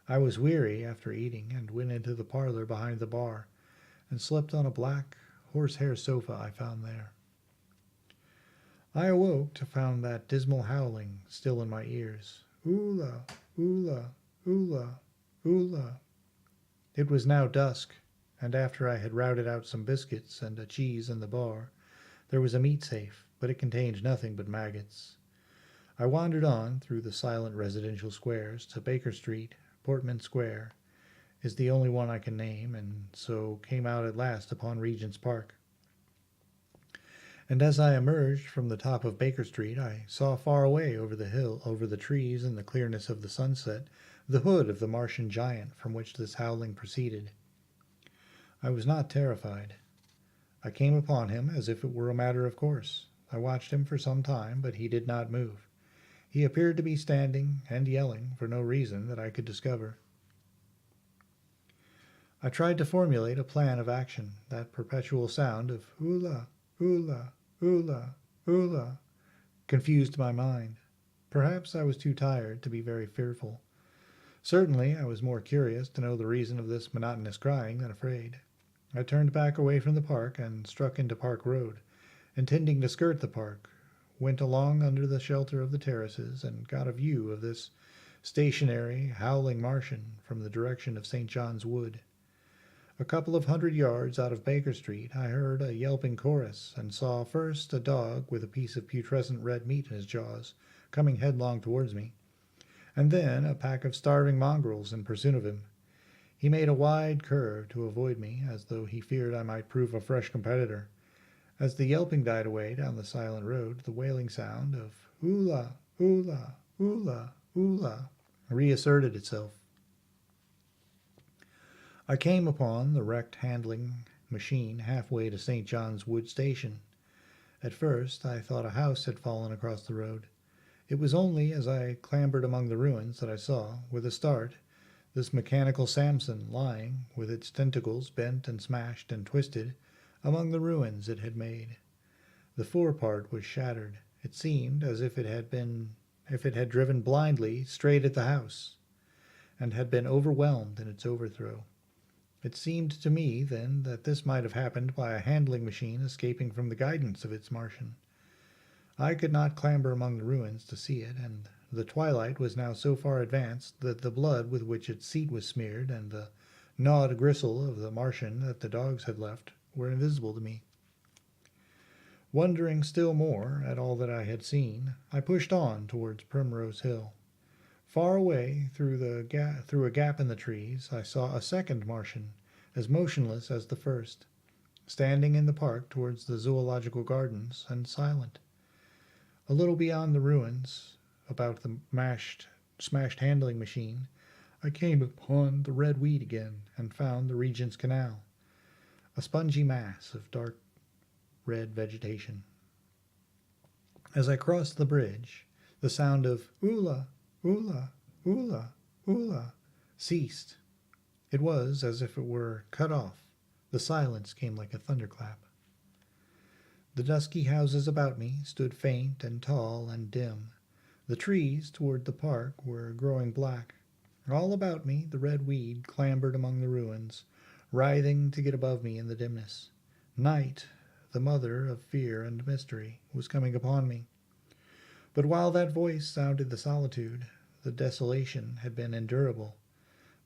[SPEAKER 1] I was weary after eating, and went into the parlor behind the bar, and slept on a black horsehair sofa I found there. I awoke to find that dismal howling still in my ears. Ulla, Ulla, Ulla, Ulla. It was now dusk, and after I had routed out some biscuits and a cheese in the bar, there was a meat safe, but it contained nothing but maggots. I wandered on through the silent residential squares to Baker Street. Portman Square is the only one I can name, and so came out at last upon Regent's Park. And as I emerged from the top of Baker Street, I saw far away over the hill, over the trees and the clearness of the sunset, the hood of the Martian Giant from which this howling proceeded. I was not terrified. I came upon him as if it were a matter of course. I watched him for some time, but he did not move. He appeared to be standing and yelling for no reason that I could discover. I tried to formulate a plan of action. That perpetual sound of "Ulla, Ulla, Ulla, Ulla" confused my mind. Perhaps I was too tired to be very fearful. Certainly I was more curious to know the reason of this monotonous crying than afraid. I turned back away from the park and struck into Park Road, intending to skirt the park, went along under the shelter of the terraces, and got a view of this stationary, howling Martian from the direction of St. John's Wood. A couple of 100 yards out of Baker Street, I heard a yelping chorus, and saw first a dog with a piece of putrescent red meat in his jaws, coming headlong towards me, and then a pack of starving mongrels in pursuit of him. He made a wide curve to avoid me, as though he feared I might prove a fresh competitor. As the yelping died away down the silent road, the wailing sound of "Ulla, Ulla, Ulla, Ulla" reasserted itself. I came upon the wrecked handling machine halfway to St. John's Wood Station, At first I thought a house had fallen across the road. It was only as I clambered among the ruins that I saw, with a start, this mechanical Samson lying, with its tentacles bent and smashed and twisted, among the ruins it had made. The forepart was shattered. It seemed as if it had driven blindly straight at the house, and had been overwhelmed in its overthrow. It seemed to me then that this might have happened by a handling machine escaping from the guidance of its Martian. I could not clamber among the ruins to see it, and the twilight was now so far advanced that the blood with which its seat was smeared and the gnawed gristle of the Martian that the dogs had left were invisible to me. Wondering still more at all that I had seen, I pushed on towards Primrose Hill. Far away, through a gap in the trees, I saw a second Martian, as motionless as the first, standing in the park towards the zoological gardens, and silent. A little beyond the ruins, about the smashed handling machine, I came upon the red weed again, and found the Regent's Canal, a spongy mass of dark red vegetation. As I crossed the bridge, the sound of "Ulla, Ulla, Ulla, Ulla" ceased. It was as if it were cut off. The silence came like a thunderclap. The dusky houses about me stood faint and tall and dim. The trees toward the park were growing black. All about me the red weed clambered among the ruins, writhing to get above me in the dimness. Night, the mother of fear and mystery, was coming upon me. But while that voice sounded the solitude, the desolation had been endurable.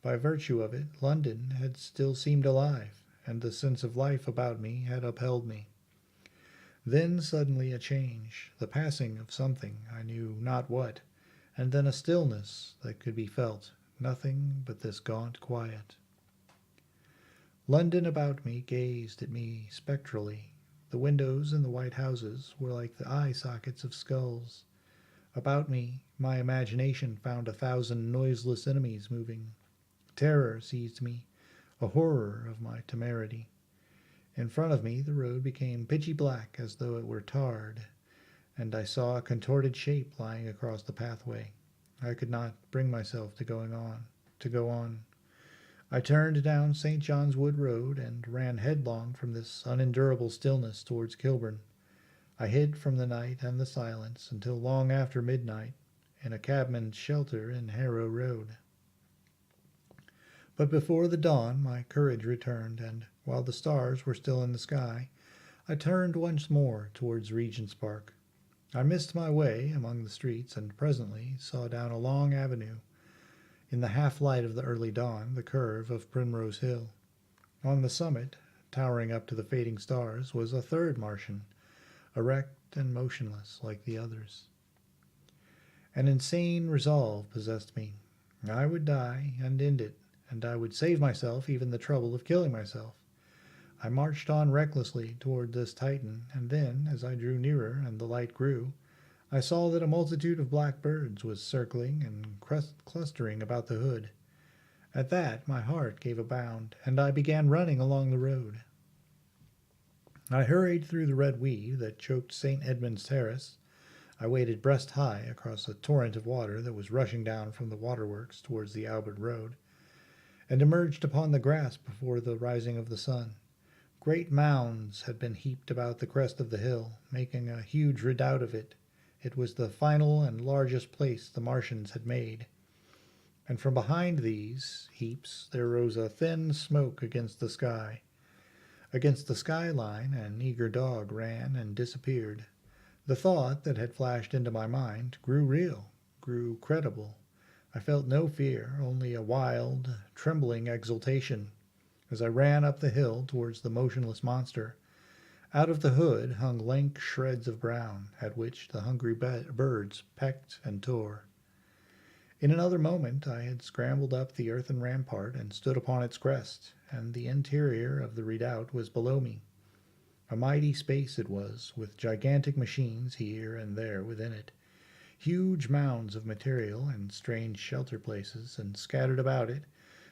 [SPEAKER 1] By virtue of it, London had still seemed alive, and the sense of life about me had upheld me. Then suddenly a change, the passing of something, I knew not what, and then a stillness that could be felt, nothing but this gaunt quiet. London about me gazed at me spectrally. The windows in the white houses were like the eye sockets of skulls. About me, my imagination found 1,000 noiseless enemies moving. Terror seized me, a horror of my temerity. In front of me the road became pitchy black as though it were tarred, and I saw a contorted shape lying across the pathway. I could not bring myself to go on. I turned down St. John's Wood Road and ran headlong from this unendurable stillness towards Kilburn. I hid from the night and the silence until long after midnight in a cabman's shelter in Harrow Road. But before the dawn my courage returned, and while the stars were still in the sky, I turned once more towards Regent's Park. I missed my way among the streets, and presently saw down a long avenue, in the half-light of the early dawn, the curve of Primrose Hill. On the summit, towering up to the fading stars, was a third Martian, erect and motionless like the others. An insane resolve possessed me. I would die and end it, and I would save myself even the trouble of killing myself. I marched on recklessly toward this Titan, and then, as I drew nearer and the light grew, I saw that a multitude of black birds was circling and clustering about the hood. At that my heart gave a bound, and I began running along the road. I hurried through the red weed that choked St. Edmund's Terrace. I waded breast high across a torrent of water that was rushing down from the waterworks towards the Albert Road, and emerged upon the grass before the rising of the sun. Great mounds had been heaped about the crest of the hill, making a huge redoubt of it. It was the final and largest place the Martians had made, and from behind these heaps there rose a thin smoke against the sky. Against the skyline an eager dog ran and disappeared. The thought that had flashed into my mind grew real, grew credible. I felt no fear, only a wild, trembling exultation, as I ran up the hill towards the motionless monster. Out of the hood hung lank shreds of brown, at which the hungry birds pecked and tore. In another moment I had scrambled up the earthen rampart and stood upon its crest, and the interior of the redoubt was below me. A mighty space it was, with gigantic machines here and there within it, huge mounds of material and strange shelter places, and scattered about it,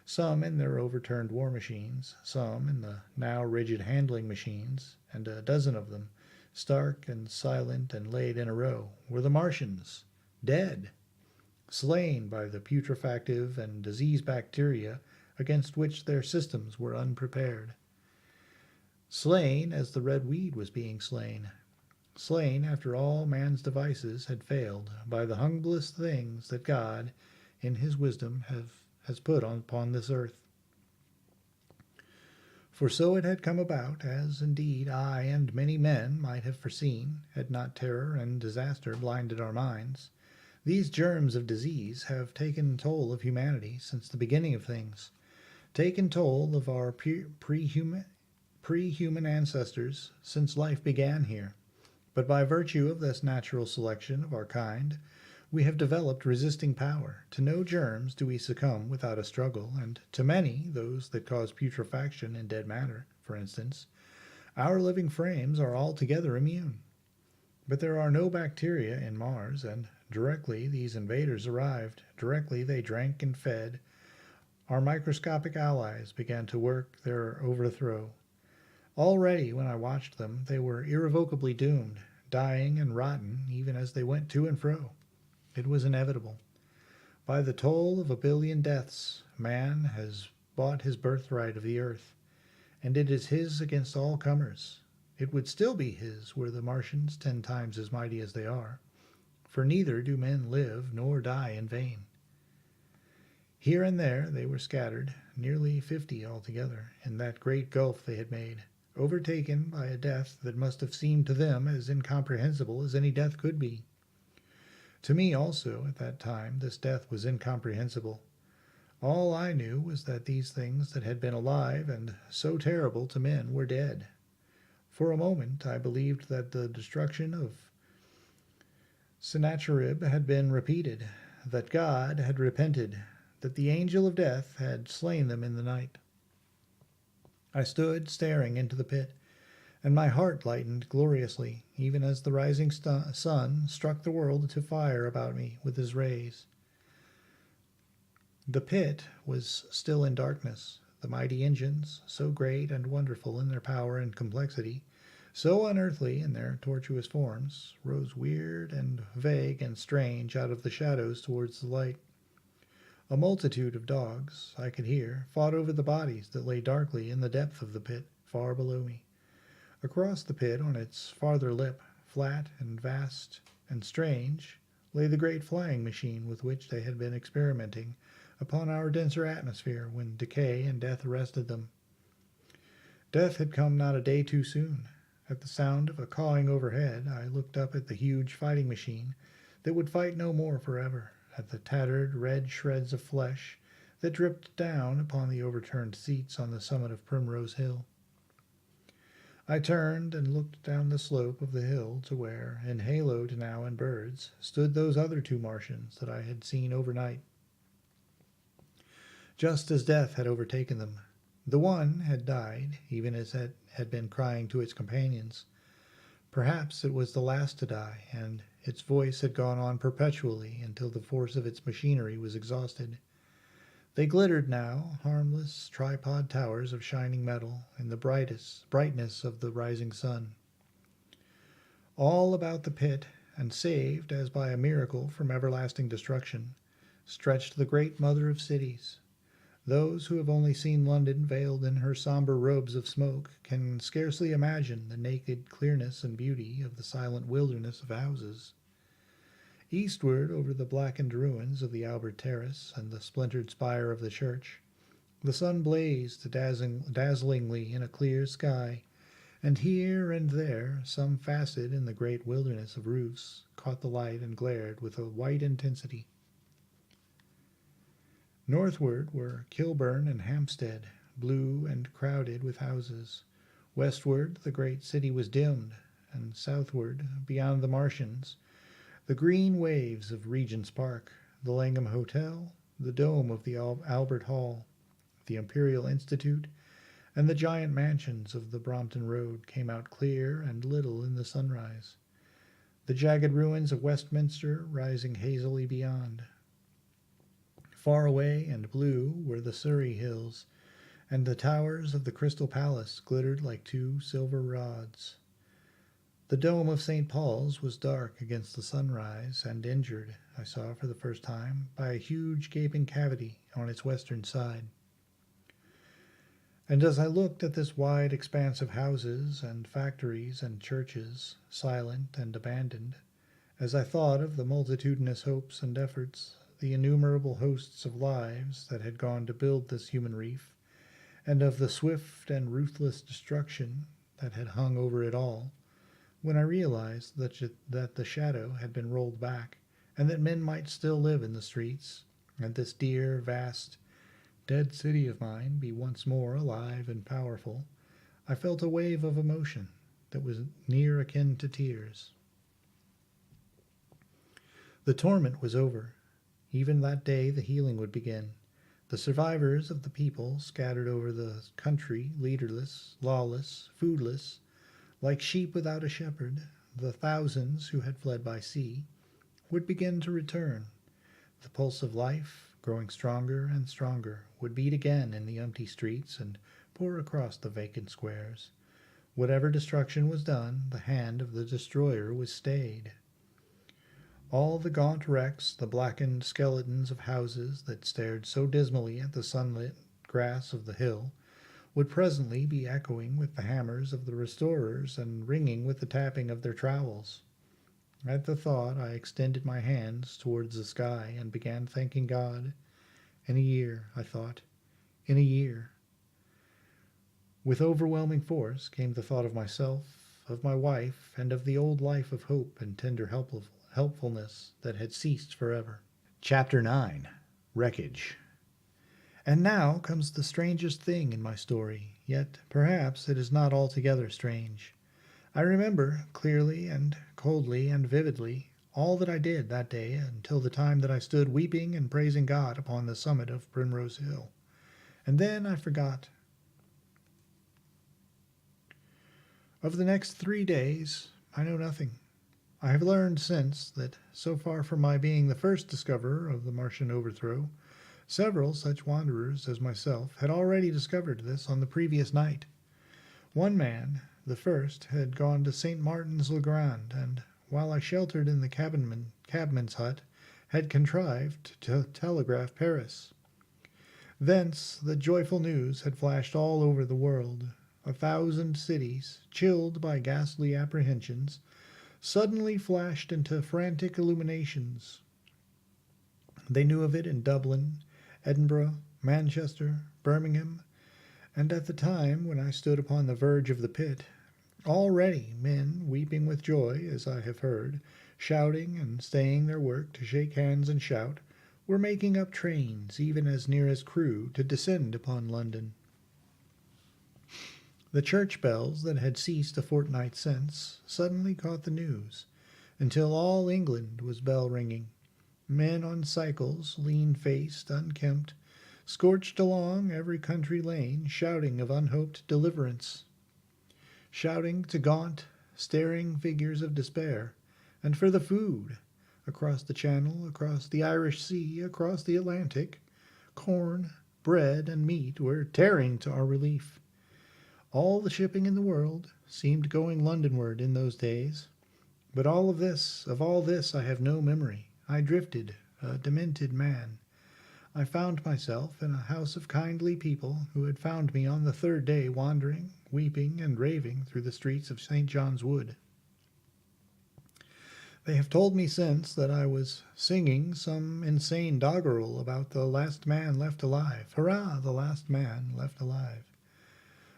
[SPEAKER 1] some in their overturned war machines, some in the now rigid handling machines, and a dozen of them, Stark and silent and laid in a row were the Martians, dead, slain by the putrefactive and disease bacteria against which their systems were unprepared. Slain as the red weed was being slain. Slain after all man's devices had failed by the humblest things that God, in his wisdom, has put upon this earth. For so it had come about, as indeed I and many men might have foreseen, had not terror and disaster blinded our minds. These germs of disease have taken toll of humanity since the beginning of things, taken toll of our pre-human ancestors since life began here. But by virtue of this natural selection of our kind, we have developed resisting power. To no germs do we succumb without a struggle, and to many, those that cause putrefaction in dead matter, for instance, our living frames are altogether immune. But there are no bacteria in Mars, and directly these invaders arrived, directly they drank and fed, our microscopic allies began to work their overthrow. Already, when I watched them, they were irrevocably doomed, dying and rotten even as they went to and fro. It was inevitable. By the toll of 1 billion deaths, man has bought his birthright of the earth, and it is his against all comers. It would still be his were the Martians 10 times as mighty as they are, for neither do men live nor die in vain. Here and there they were scattered, nearly 50 altogether, in that great gulf they had made, overtaken by a death that must have seemed to them as incomprehensible as any death could be. To me also, at that time, this death was incomprehensible. All I knew was that these things that had been alive and so terrible to men were dead. For a moment I believed that the destruction of Sennacherib had been repeated, that God had repented, that the angel of death had slain them in the night. I stood staring into the pit, and my heart lightened gloriously, even as the rising sun struck the world to fire about me with his rays. The pit was still in darkness. The mighty engines, so great and wonderful in their power and complexity, so unearthly in their tortuous forms, rose weird and vague and strange out of the shadows towards the light. A multitude of dogs, I could hear, fought over the bodies that lay darkly in the depth of the pit, far below me. Across the pit, on its farther lip, flat and vast and strange, lay the great flying machine with which they had been experimenting upon our denser atmosphere when decay and death arrested them. Death had come not a day too soon. At the sound of a cawing overhead, I looked up at the huge fighting machine that would fight no more forever, at the tattered red shreds of flesh that dripped down upon the overturned seats on the summit of Primrose Hill. I turned and looked down the slope of the hill to where, enhaloed now in birds, stood those other 2 Martians that I had seen overnight. Just as death had overtaken them, the one had died, even as it had been crying to its companions. Perhaps it was the last to die, and its voice had gone on perpetually until the force of its machinery was exhausted. They glittered now, harmless tripod towers of shining metal, in the brightness of the rising sun. All about the pit, and saved as by a miracle from everlasting destruction, stretched the great mother of cities. Those who have only seen London veiled in her somber robes of smoke can scarcely imagine the naked clearness and beauty of the silent wilderness of houses. Eastward, over the blackened ruins of the Albert Terrace and the splintered spire of the church, the sun blazed dazzlingly in a clear sky, and here and there some facet in the great wilderness of roofs caught the light and glared with a white intensity. Northward were Kilburn and Hampstead, blue and crowded with houses. Westward the great city was dimmed, and southward, beyond the Martians, the green waves of Regent's Park, the Langham Hotel, the dome of the Albert Hall, the Imperial Institute, and the giant mansions of the Brompton Road came out clear and little in the sunrise, the jagged ruins of Westminster rising hazily beyond. Far away and blue were the Surrey hills, and the towers of the Crystal Palace glittered like 2 silver rods. The dome of St. Paul's was dark against the sunrise, and injured, I saw for the first time, by a huge gaping cavity on its western side. And as I looked at this wide expanse of houses and factories and churches, silent and abandoned, as I thought of the multitudinous hopes and efforts, the innumerable hosts of lives that had gone to build this human reef, and of the swift and ruthless destruction that had hung over it all, when I realized that the shadow had been rolled back, and that men might still live in the streets, and this dear, vast, dead city of mine be once more alive and powerful, I felt a wave of emotion that was near akin to tears. The torment was over. Even that day the healing would begin. The survivors of the people scattered over the country, leaderless, lawless, foodless, like sheep without a shepherd, the thousands who had fled by sea, would begin to return. The pulse of life, growing stronger and stronger, would beat again in the empty streets and pour across the vacant squares. Whatever destruction was done, the hand of the destroyer was stayed. All the gaunt wrecks, the blackened skeletons of houses that stared so dismally at the sunlit grass of the hill, would presently be echoing with the hammers of the restorers and ringing with the tapping of their trowels. At the thought I extended my hands towards the sky and began thanking God. In a year, I thought, in a year. With overwhelming force came the thought of myself, of my wife, and of the old life of hope and tender helpfulness that had ceased forever.
[SPEAKER 2] Chapter 9. Wreckage.
[SPEAKER 1] And now comes the strangest thing in my story, yet perhaps it is not altogether strange. I remember clearly and coldly and vividly all that I did that day until the time that I stood weeping and praising God upon the summit of Primrose Hill. And then I forgot. Of the next 3 days, I know nothing. I have learned since that, so far from my being the first discoverer of the Martian overthrow, several such wanderers as myself had already discovered this on the previous night. One man, the first, had gone to St. Martin's le Grand, and, while I sheltered in the cabman's hut, had contrived to telegraph Paris. Thence the joyful news had flashed all over the world. 1,000 cities, chilled by ghastly apprehensions, suddenly flashed into frantic illuminations. They knew of it in Dublin, Edinburgh, Manchester, Birmingham, and at the time when I stood upon the verge of the pit, already men, weeping with joy, as I have heard, shouting and staying their work to shake hands and shout, were making up trains, even as near as Crewe, to descend upon London. The church bells that had ceased a fortnight since suddenly caught the news, until all England was bell-ringing. Men on cycles, lean-faced, unkempt, scorched along every country lane, shouting of unhoped deliverance, shouting to gaunt, staring figures of despair, and for the food. Across the Channel, across the Irish Sea, across the Atlantic, corn, bread, and meat were tearing to our relief. All the shipping in the world seemed going Londonward in those days. But of all this I have no memory. I drifted, a demented man. I found myself in a house of kindly people who had found me on the 3rd day wandering, weeping, and raving through the streets of St. John's Wood. They have told me since that I was singing some insane doggerel about the last man left alive. Hurrah, the last man left alive.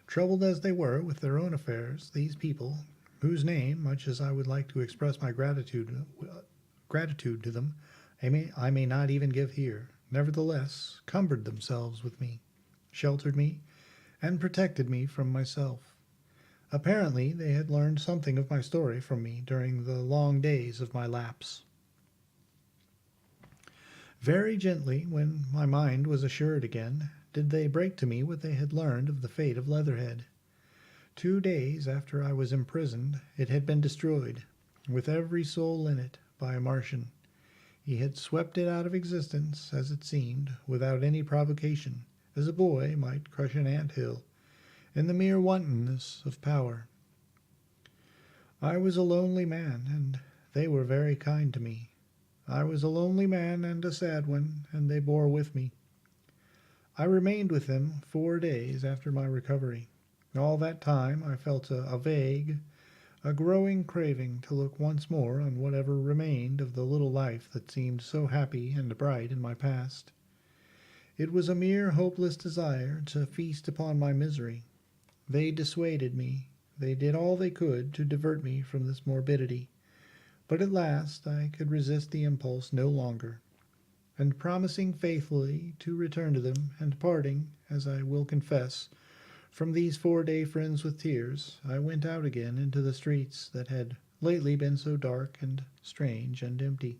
[SPEAKER 1] Troubled as they were with their own affairs, these people, whose name, much as I would like to express my gratitude to them, I may not even give here, nevertheless cumbered themselves with me, sheltered me, and protected me from myself. Apparently they had learned something of my story from me during the long days of my lapse. Very gently, when my mind was assured again, did they break to me what they had learned of the fate of Leatherhead. 2 days after I was imprisoned, it had been destroyed, with every soul in it, by a Martian. He had swept it out of existence, as it seemed, without any provocation, as a boy might crush an ant-hill, in the mere wantonness of power. I was a lonely man, and they were very kind to me. I was a lonely man and a sad one, and they bore with me. I remained with them 4 days after my recovery. All that time I felt a vague, a growing craving to look once more on whatever remained of the little life that seemed so happy and bright in my past. It was a mere hopeless desire to feast upon my misery. They dissuaded me. They did all they could to divert me from this morbidity. But at last I could resist the impulse no longer, and promising faithfully to return to them, and parting, as I will confess, from these 4-day friends with tears, I went out again into the streets that had lately been so dark and strange and empty.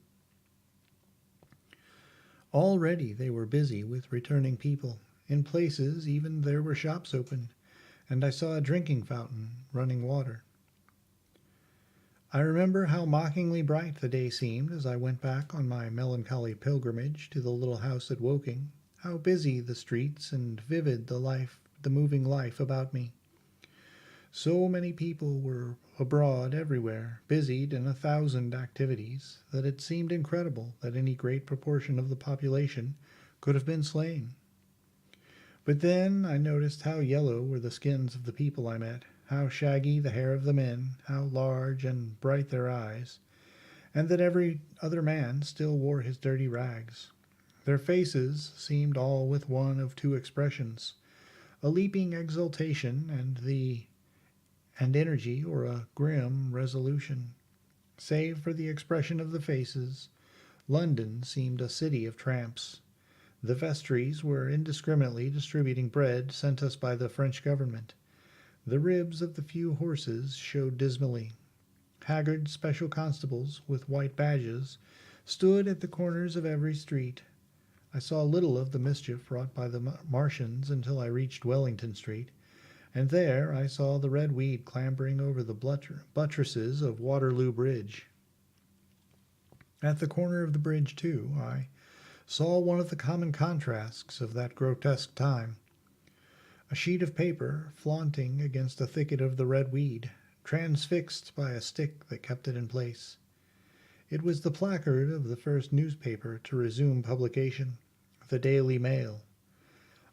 [SPEAKER 1] Already they were busy with returning people. In places even there were shops open, and I saw a drinking fountain running water. I remember how mockingly bright the day seemed as I went back on my melancholy pilgrimage to the little house at Woking, how busy the streets and vivid the moving life about me. So many people were abroad everywhere, busied in 1,000 activities, that it seemed incredible that any great proportion of the population could have been slain. But then I noticed how yellow were the skins of the people I met, how shaggy the hair of the men, how large and bright their eyes, and that every other man still wore his dirty rags. Their faces seemed all with one of two expressions, a leaping exultation and energy, or a grim resolution. Save for the expression of the faces, London seemed a city of tramps. The vestries were indiscriminately distributing bread sent us by the French government. The ribs of the few horses showed dismally. Haggard special constables with white badges stood at the corners of every street. I saw little of the mischief wrought by the Martians until I reached Wellington Street, and there I saw the red weed clambering over the buttresses of Waterloo Bridge. At the corner of the bridge, too, I saw one of the common contrasts of that grotesque time. A sheet of paper flaunting against a thicket of the red weed, transfixed by a stick that kept it in place. It was the placard of the first newspaper to resume publication, the Daily Mail.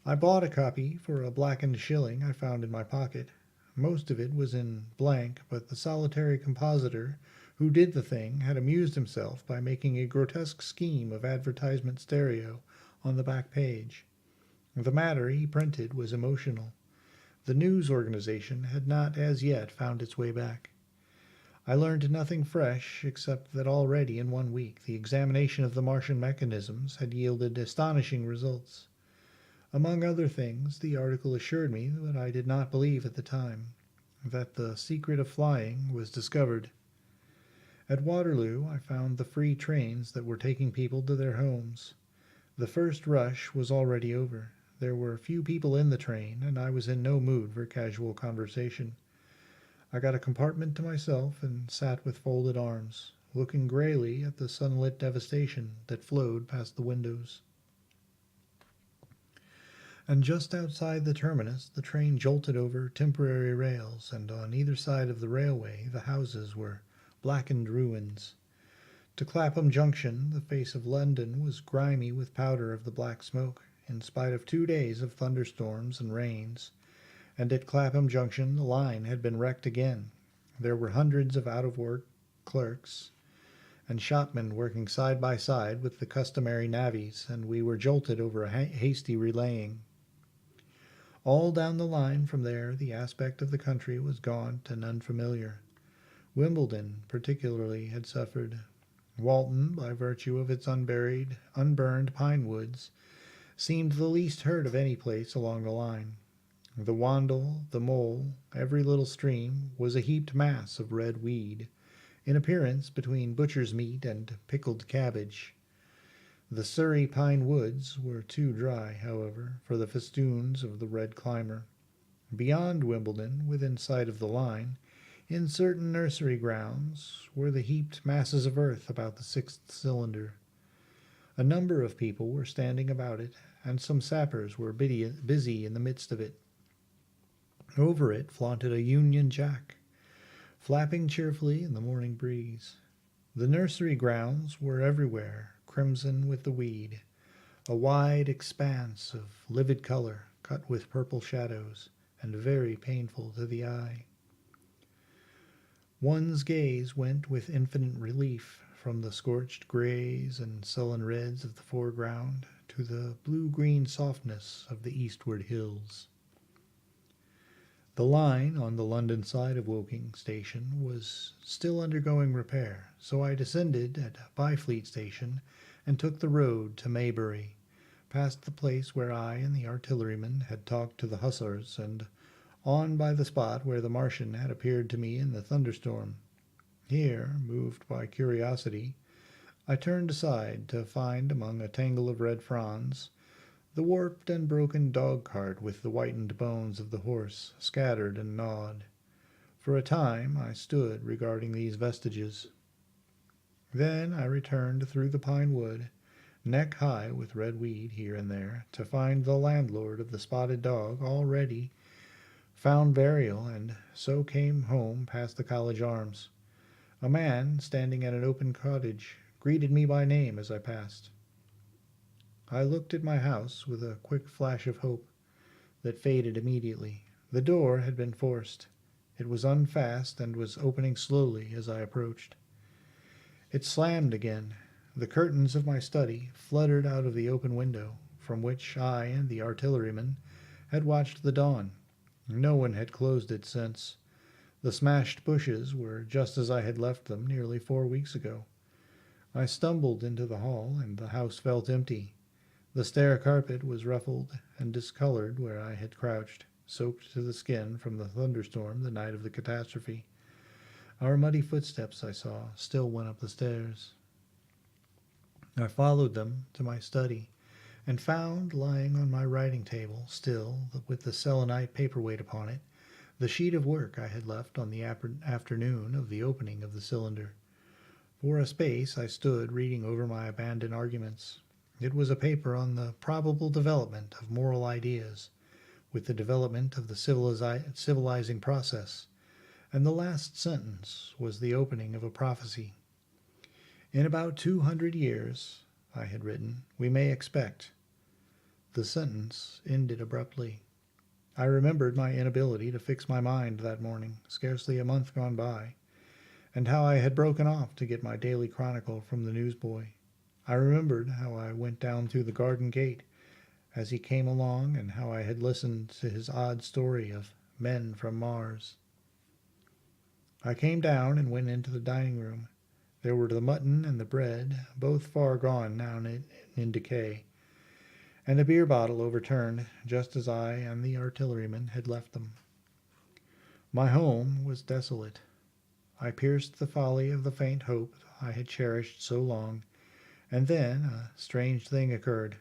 [SPEAKER 1] I bought a copy for a blackened shilling I found in my pocket. Most of it was in blank, but the solitary compositor who did the thing had amused himself by making a grotesque scheme of advertisement stereo on the back page. The matter he printed was emotional. The news organization had not as yet found its way back. I learned nothing fresh, except that already in 1 week the examination of the Martian mechanisms had yielded astonishing results. Among other things, the article assured me what I did not believe at the time, that the secret of flying was discovered. At Waterloo I found the free trains that were taking people to their homes. The first rush was already over. There were few people in the train, and I was in no mood for casual conversation. I got a compartment to myself and sat with folded arms, looking grayly at the sunlit devastation that flowed past the windows. And just outside the terminus the train jolted over temporary rails, and on either side of the railway the houses were blackened ruins. To Clapham Junction the face of London was grimy with powder of the black smoke, in spite of 2 days of thunderstorms and rains, and at Clapham Junction the line had been wrecked again. There were hundreds of out-of-work clerks and shopmen working side by side with the customary navvies, and we were jolted over a hasty relaying. All down the line from there the aspect of the country was gaunt and unfamiliar. Wimbledon particularly had suffered. Walton, by virtue of its unburned pine woods, seemed the least hurt of any place along the line. The Wandle, the Mole, every little stream, was a heaped mass of red weed, in appearance between butcher's meat and pickled cabbage. The Surrey pine woods were too dry, however, for the festoons of the red climber. Beyond Wimbledon, within sight of the line, in certain nursery grounds, were the heaped masses of earth about the 6th cylinder. A number of people were standing about it, and some sappers were busy in the midst of it. Over it flaunted a Union Jack. flapping cheerfully in the morning breeze. The nursery grounds were everywhere crimson with the weed, a wide expanse of livid color cut with purple shadows, and very painful to the eye. One's gaze went with infinite relief from the scorched grays and sullen reds of the foreground to the blue-green softness of the eastward hills. The line on the London side of Woking station was still undergoing repair, so I descended at Byfleet station and took the road to Maybury, past the place where I and the artilleryman had talked to the hussars, and on by the spot where the Martian had appeared to me in the thunderstorm. Here, moved by curiosity, I turned aside to find among a tangle of red fronds the warped and broken dog-cart with the whitened bones of the horse scattered and gnawed. For a time I stood regarding these vestiges. Then I returned through the pine wood, neck high with red weed here and there, to find the landlord of the spotted dog already found burial, and so came home past the College Arms. A man standing at an open cottage greeted me by name as I passed. I looked at my house with a quick flash of hope that faded immediately. The door had been forced. It was unfast and was opening slowly as I approached. It slammed again. The curtains of my study fluttered out of the open window, from which I and the artilleryman had watched the dawn. No one had closed it since. The smashed bushes were just as I had left them nearly 4 weeks ago. I stumbled into the hall, and the house felt empty. The stair carpet was ruffled and discolored where I had crouched, soaked to the skin from the thunderstorm the night of the catastrophe. Our muddy footsteps, I saw, still went up the stairs. I followed them to my study, and found lying on my writing table, still with the selenite paperweight upon it, the sheet of work I had left on the afternoon of the opening of the cylinder. For a space I stood reading over my abandoned arguments. It was a paper on the probable development of moral ideas, with the development of the civilizing process, and the last sentence was the opening of a prophecy. In about 200 years, I had written, we may expect. The sentence ended abruptly. I remembered my inability to fix my mind that morning, scarcely a month gone by, and how I had broken off to get my daily chronicle from the newsboy. I remembered how I went down through the garden gate as he came along, and how I had listened to his odd story of men from Mars. I came down and went into the dining room. There were the mutton and the bread, both far gone now in decay, and a beer bottle overturned, just as I and the artilleryman had left them. My home was desolate. I pierced the folly of the faint hope I had cherished so long, and then a strange thing occurred.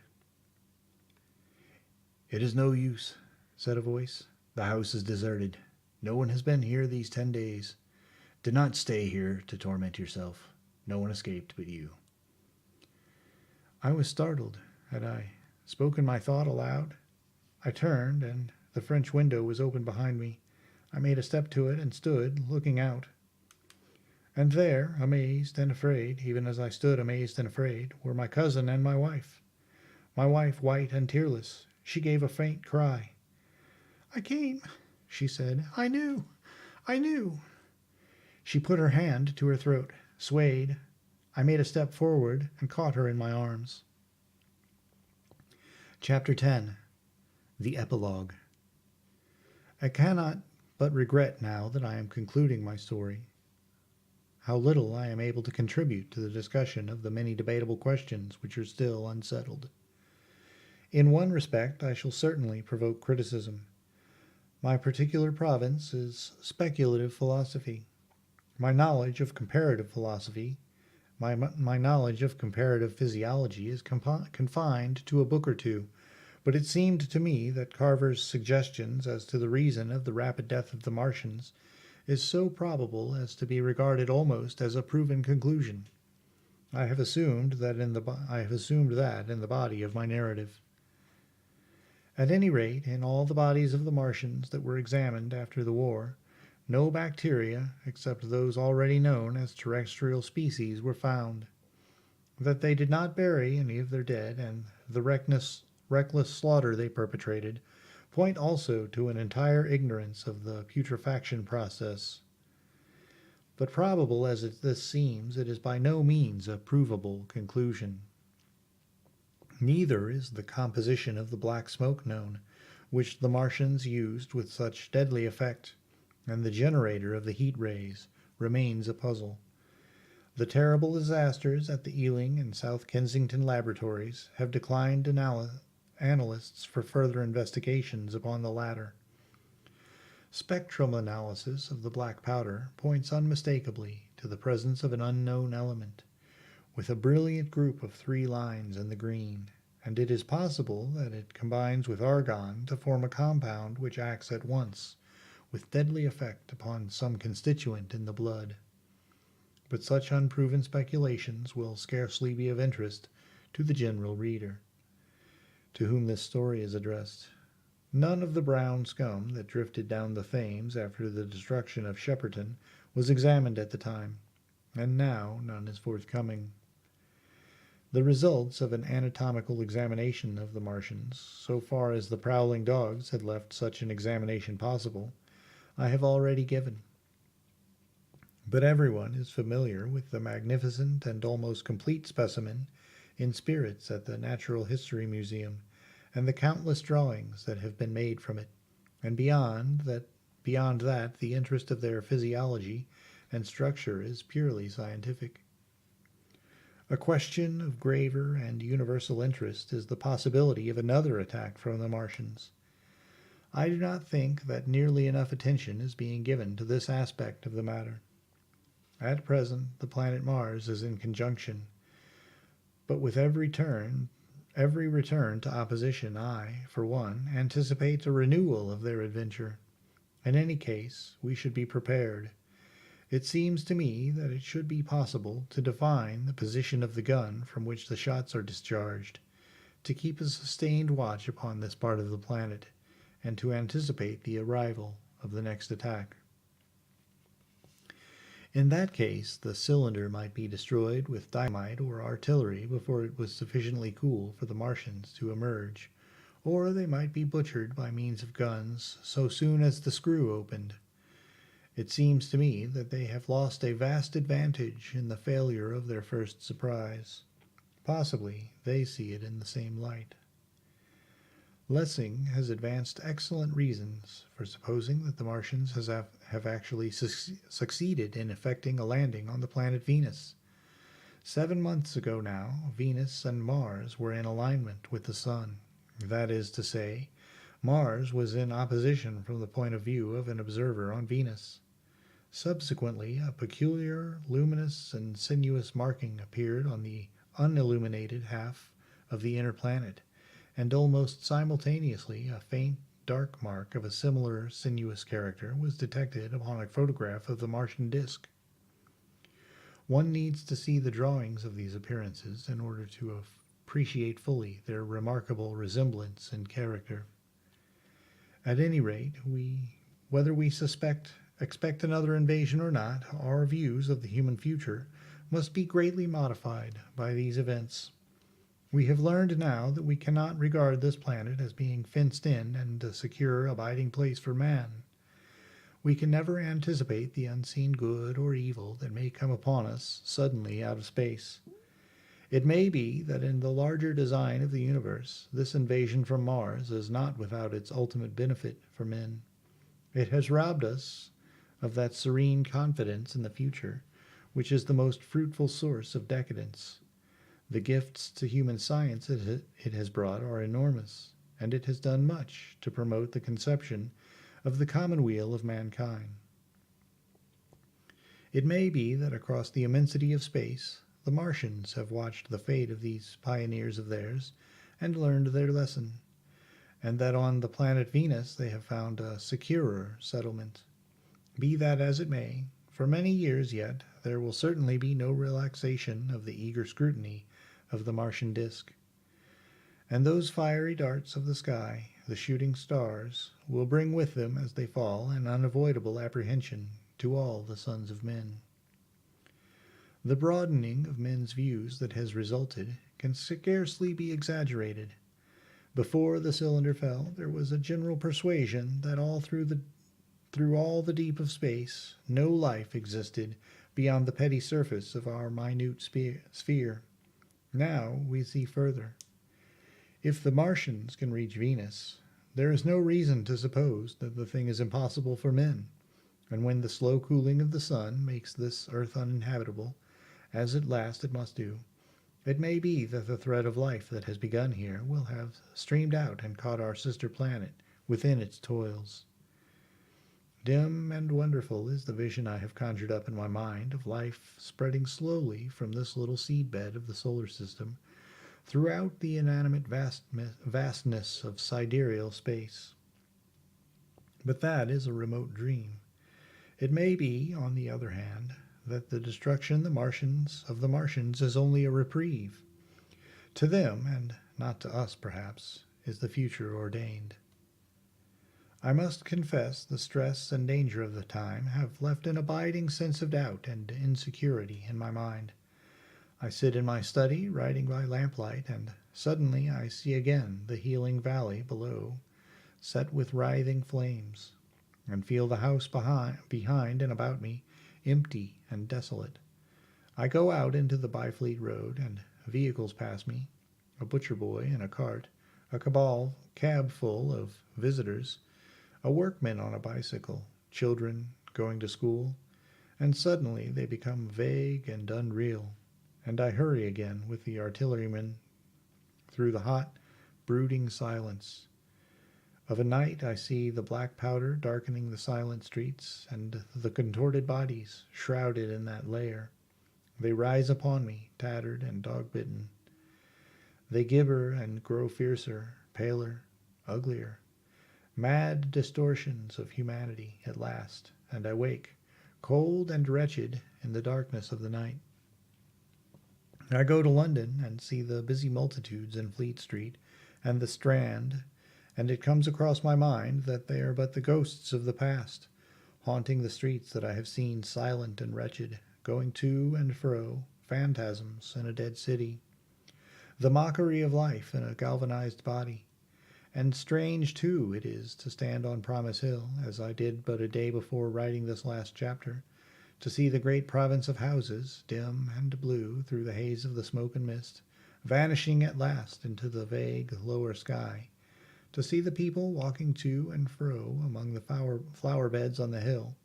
[SPEAKER 1] "It is no use," said a voice. "The house is deserted. No one has been here these 10 days. Do not stay here to torment yourself. No one escaped but you." I was startled. Had I spoken my thought aloud? I turned, and the French window was open behind me. I made a step to it and stood, looking out. And there, amazed and afraid, even as I stood amazed and afraid, were my cousin and my wife. My wife, white and tearless. She gave a faint cry. "I came," she said. "I knew. I knew." She put her hand to her throat, swayed. I made a step forward and caught her in my arms. Chapter 10. The Epilogue. I cannot but regret now that I am concluding my story, how little I am able to contribute to the discussion of the many debatable questions which are still unsettled. In one respect I shall certainly provoke criticism. My particular province is speculative philosophy. My knowledge of comparative philosophy, my knowledge of comparative physiology is confined to a book or two, but it seemed to me that Carver's suggestions as to the reason of the rapid death of the Martians is so probable as to be regarded almost as a proven conclusion. I have assumed that in the body of my narrative. At any rate, in all the bodies of the Martians that were examined after the war, No bacteria, except those already known as terrestrial species, were found. That they did not bury any of their dead, and the reckless slaughter they perpetrated, point also to an entire ignorance of the putrefaction process. But probable as this seems, it is by no means a provable conclusion. Neither is the composition of the black smoke known, which the Martians used with such deadly effect, and the generator of the heat rays remains a puzzle. The terrible disasters at the Ealing and South Kensington laboratories have declined analysts for further investigations upon the latter. Spectrum analysis of the black powder points unmistakably to the presence of an unknown element, with a brilliant group of 3 lines in the green, and it is possible that it combines with argon to form a compound which acts at once with deadly effect upon some constituent in the blood. But such unproven speculations will scarcely be of interest to the general reader, to whom this story is addressed. None of the brown scum that drifted down the Thames after the destruction of Shepperton was examined at the time, and now none is forthcoming. The results of an anatomical examination of the Martians, so far as the prowling dogs had left such an examination possible, I have already given. But everyone is familiar with the magnificent and almost complete specimen in spirits at the Natural History Museum, and the countless drawings that have been made from it, and beyond that the interest of their physiology and structure is purely scientific. A question of graver and universal interest is the possibility of another attack from the Martians. I do not think that nearly enough attention is being given to this aspect of the matter. At present the planet Mars is in conjunction, but with every return to opposition, I, for one, anticipate a renewal of their adventure. In any case, we should be prepared. It seems to me that it should be possible to define the position of the gun from which the shots are discharged, to keep a sustained watch upon this part of the planet, and to anticipate the arrival of the next attack. In that case, the cylinder might be destroyed with dynamite or artillery before it was sufficiently cool for the Martians to emerge, or they might be butchered by means of guns so soon as the screw opened. It seems to me that they have lost a vast advantage in the failure of their first surprise. Possibly they see it in the same light. Lessing has advanced excellent reasons for supposing that the Martians have actually succeeded in effecting a landing on the planet Venus. 7 months ago now, Venus and Mars were in alignment with the Sun. That is to say, Mars was in opposition from the point of view of an observer on Venus. Subsequently, a peculiar, luminous, and sinuous marking appeared on the unilluminated half of the inner planet, and almost simultaneously a faint, dark mark of a similar sinuous character was detected upon a photograph of the Martian disk. One needs to see the drawings of these appearances in order to appreciate fully their remarkable resemblance in character. At any rate, whether we expect another invasion or not, our views of the human future must be greatly modified by these events. We have learned now that we cannot regard this planet as being fenced in and a secure abiding place for man. We can never anticipate the unseen good or evil that may come upon us suddenly out of space. It may be that in the larger design of the universe, this invasion from Mars is not without its ultimate benefit for men. It has robbed us of that serene confidence in the future, which is the most fruitful source of decadence. The gifts to human science it has brought are enormous, and it has done much to promote the conception of the commonweal of mankind. It may be that across the immensity of space, the Martians have watched the fate of these pioneers of theirs and learned their lesson, and that on the planet Venus they have found a securer settlement. Be that as it may, for many years yet there will certainly be no relaxation of the eager scrutiny of the Martian disk. And those fiery darts of the sky, the shooting stars, will bring with them as they fall an unavoidable apprehension to all the sons of men. The broadening of men's views that has resulted can scarcely be exaggerated. Before the cylinder fell, there was a general persuasion that through all the deep of space no life existed beyond the petty surface of our minute sphere. Now we see further. If the Martians can reach Venus, there is no reason to suppose that the thing is impossible for men. And when the slow cooling of the sun makes this earth uninhabitable, as at last it must do, it may be that the thread of life that has begun here will have streamed out and caught our sister planet within its toils. Dim and wonderful is the vision I have conjured up in my mind of life spreading slowly from this little seedbed of the solar system throughout the inanimate vastness of sidereal space. But that is a remote dream. It may be, on the other hand, that the destruction of the Martians is only a reprieve. To them, and not to us perhaps, is the future ordained. I must confess the stress and danger of the time have left an abiding sense of doubt and insecurity in my mind. I sit in my study, writing by lamplight, and suddenly I see again the healing valley below, set with writhing flames, and feel the house behind and about me empty and desolate. I go out into the Byfleet Road, and vehicles pass me, a butcher boy in a cart, a cab full of visitors, a workman on a bicycle, children going to school, and suddenly they become vague and unreal, and I hurry again with the artilleryman through the hot, brooding silence. Of a night I see the black powder darkening the silent streets, and the contorted bodies shrouded in that layer. They rise upon me, tattered and dog-bitten. They gibber and grow fiercer, paler, uglier. Mad distortions of humanity at last, and I wake, cold and wretched, in the darkness of the night. I go to London and see the busy multitudes in Fleet Street and the Strand, and it comes across my mind that they are but the ghosts of the past, haunting the streets that I have seen silent and wretched, going to and fro, phantasms in a dead city. The mockery of life in a galvanized body. And strange, too, it is to stand on Primrose Hill, as I did but a day before writing this last chapter, to see the great province of houses, dim and blue through the haze of the smoke and mist, vanishing at last into the vague lower sky, to see the people walking to and fro among the flower beds on the hill,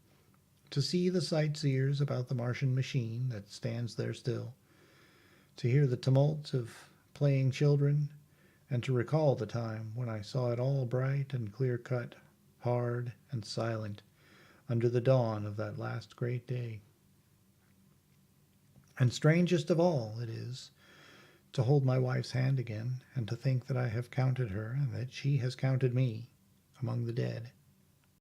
[SPEAKER 1] to see the sightseers about the Martian machine that stands there still, to hear the tumult of playing children, and to recall the time when I saw it all bright and clear-cut, hard and silent, under the dawn of that last great day. And strangest of all it is to hold my wife's hand again, and to think that I have counted her, and that she has counted me, among the dead.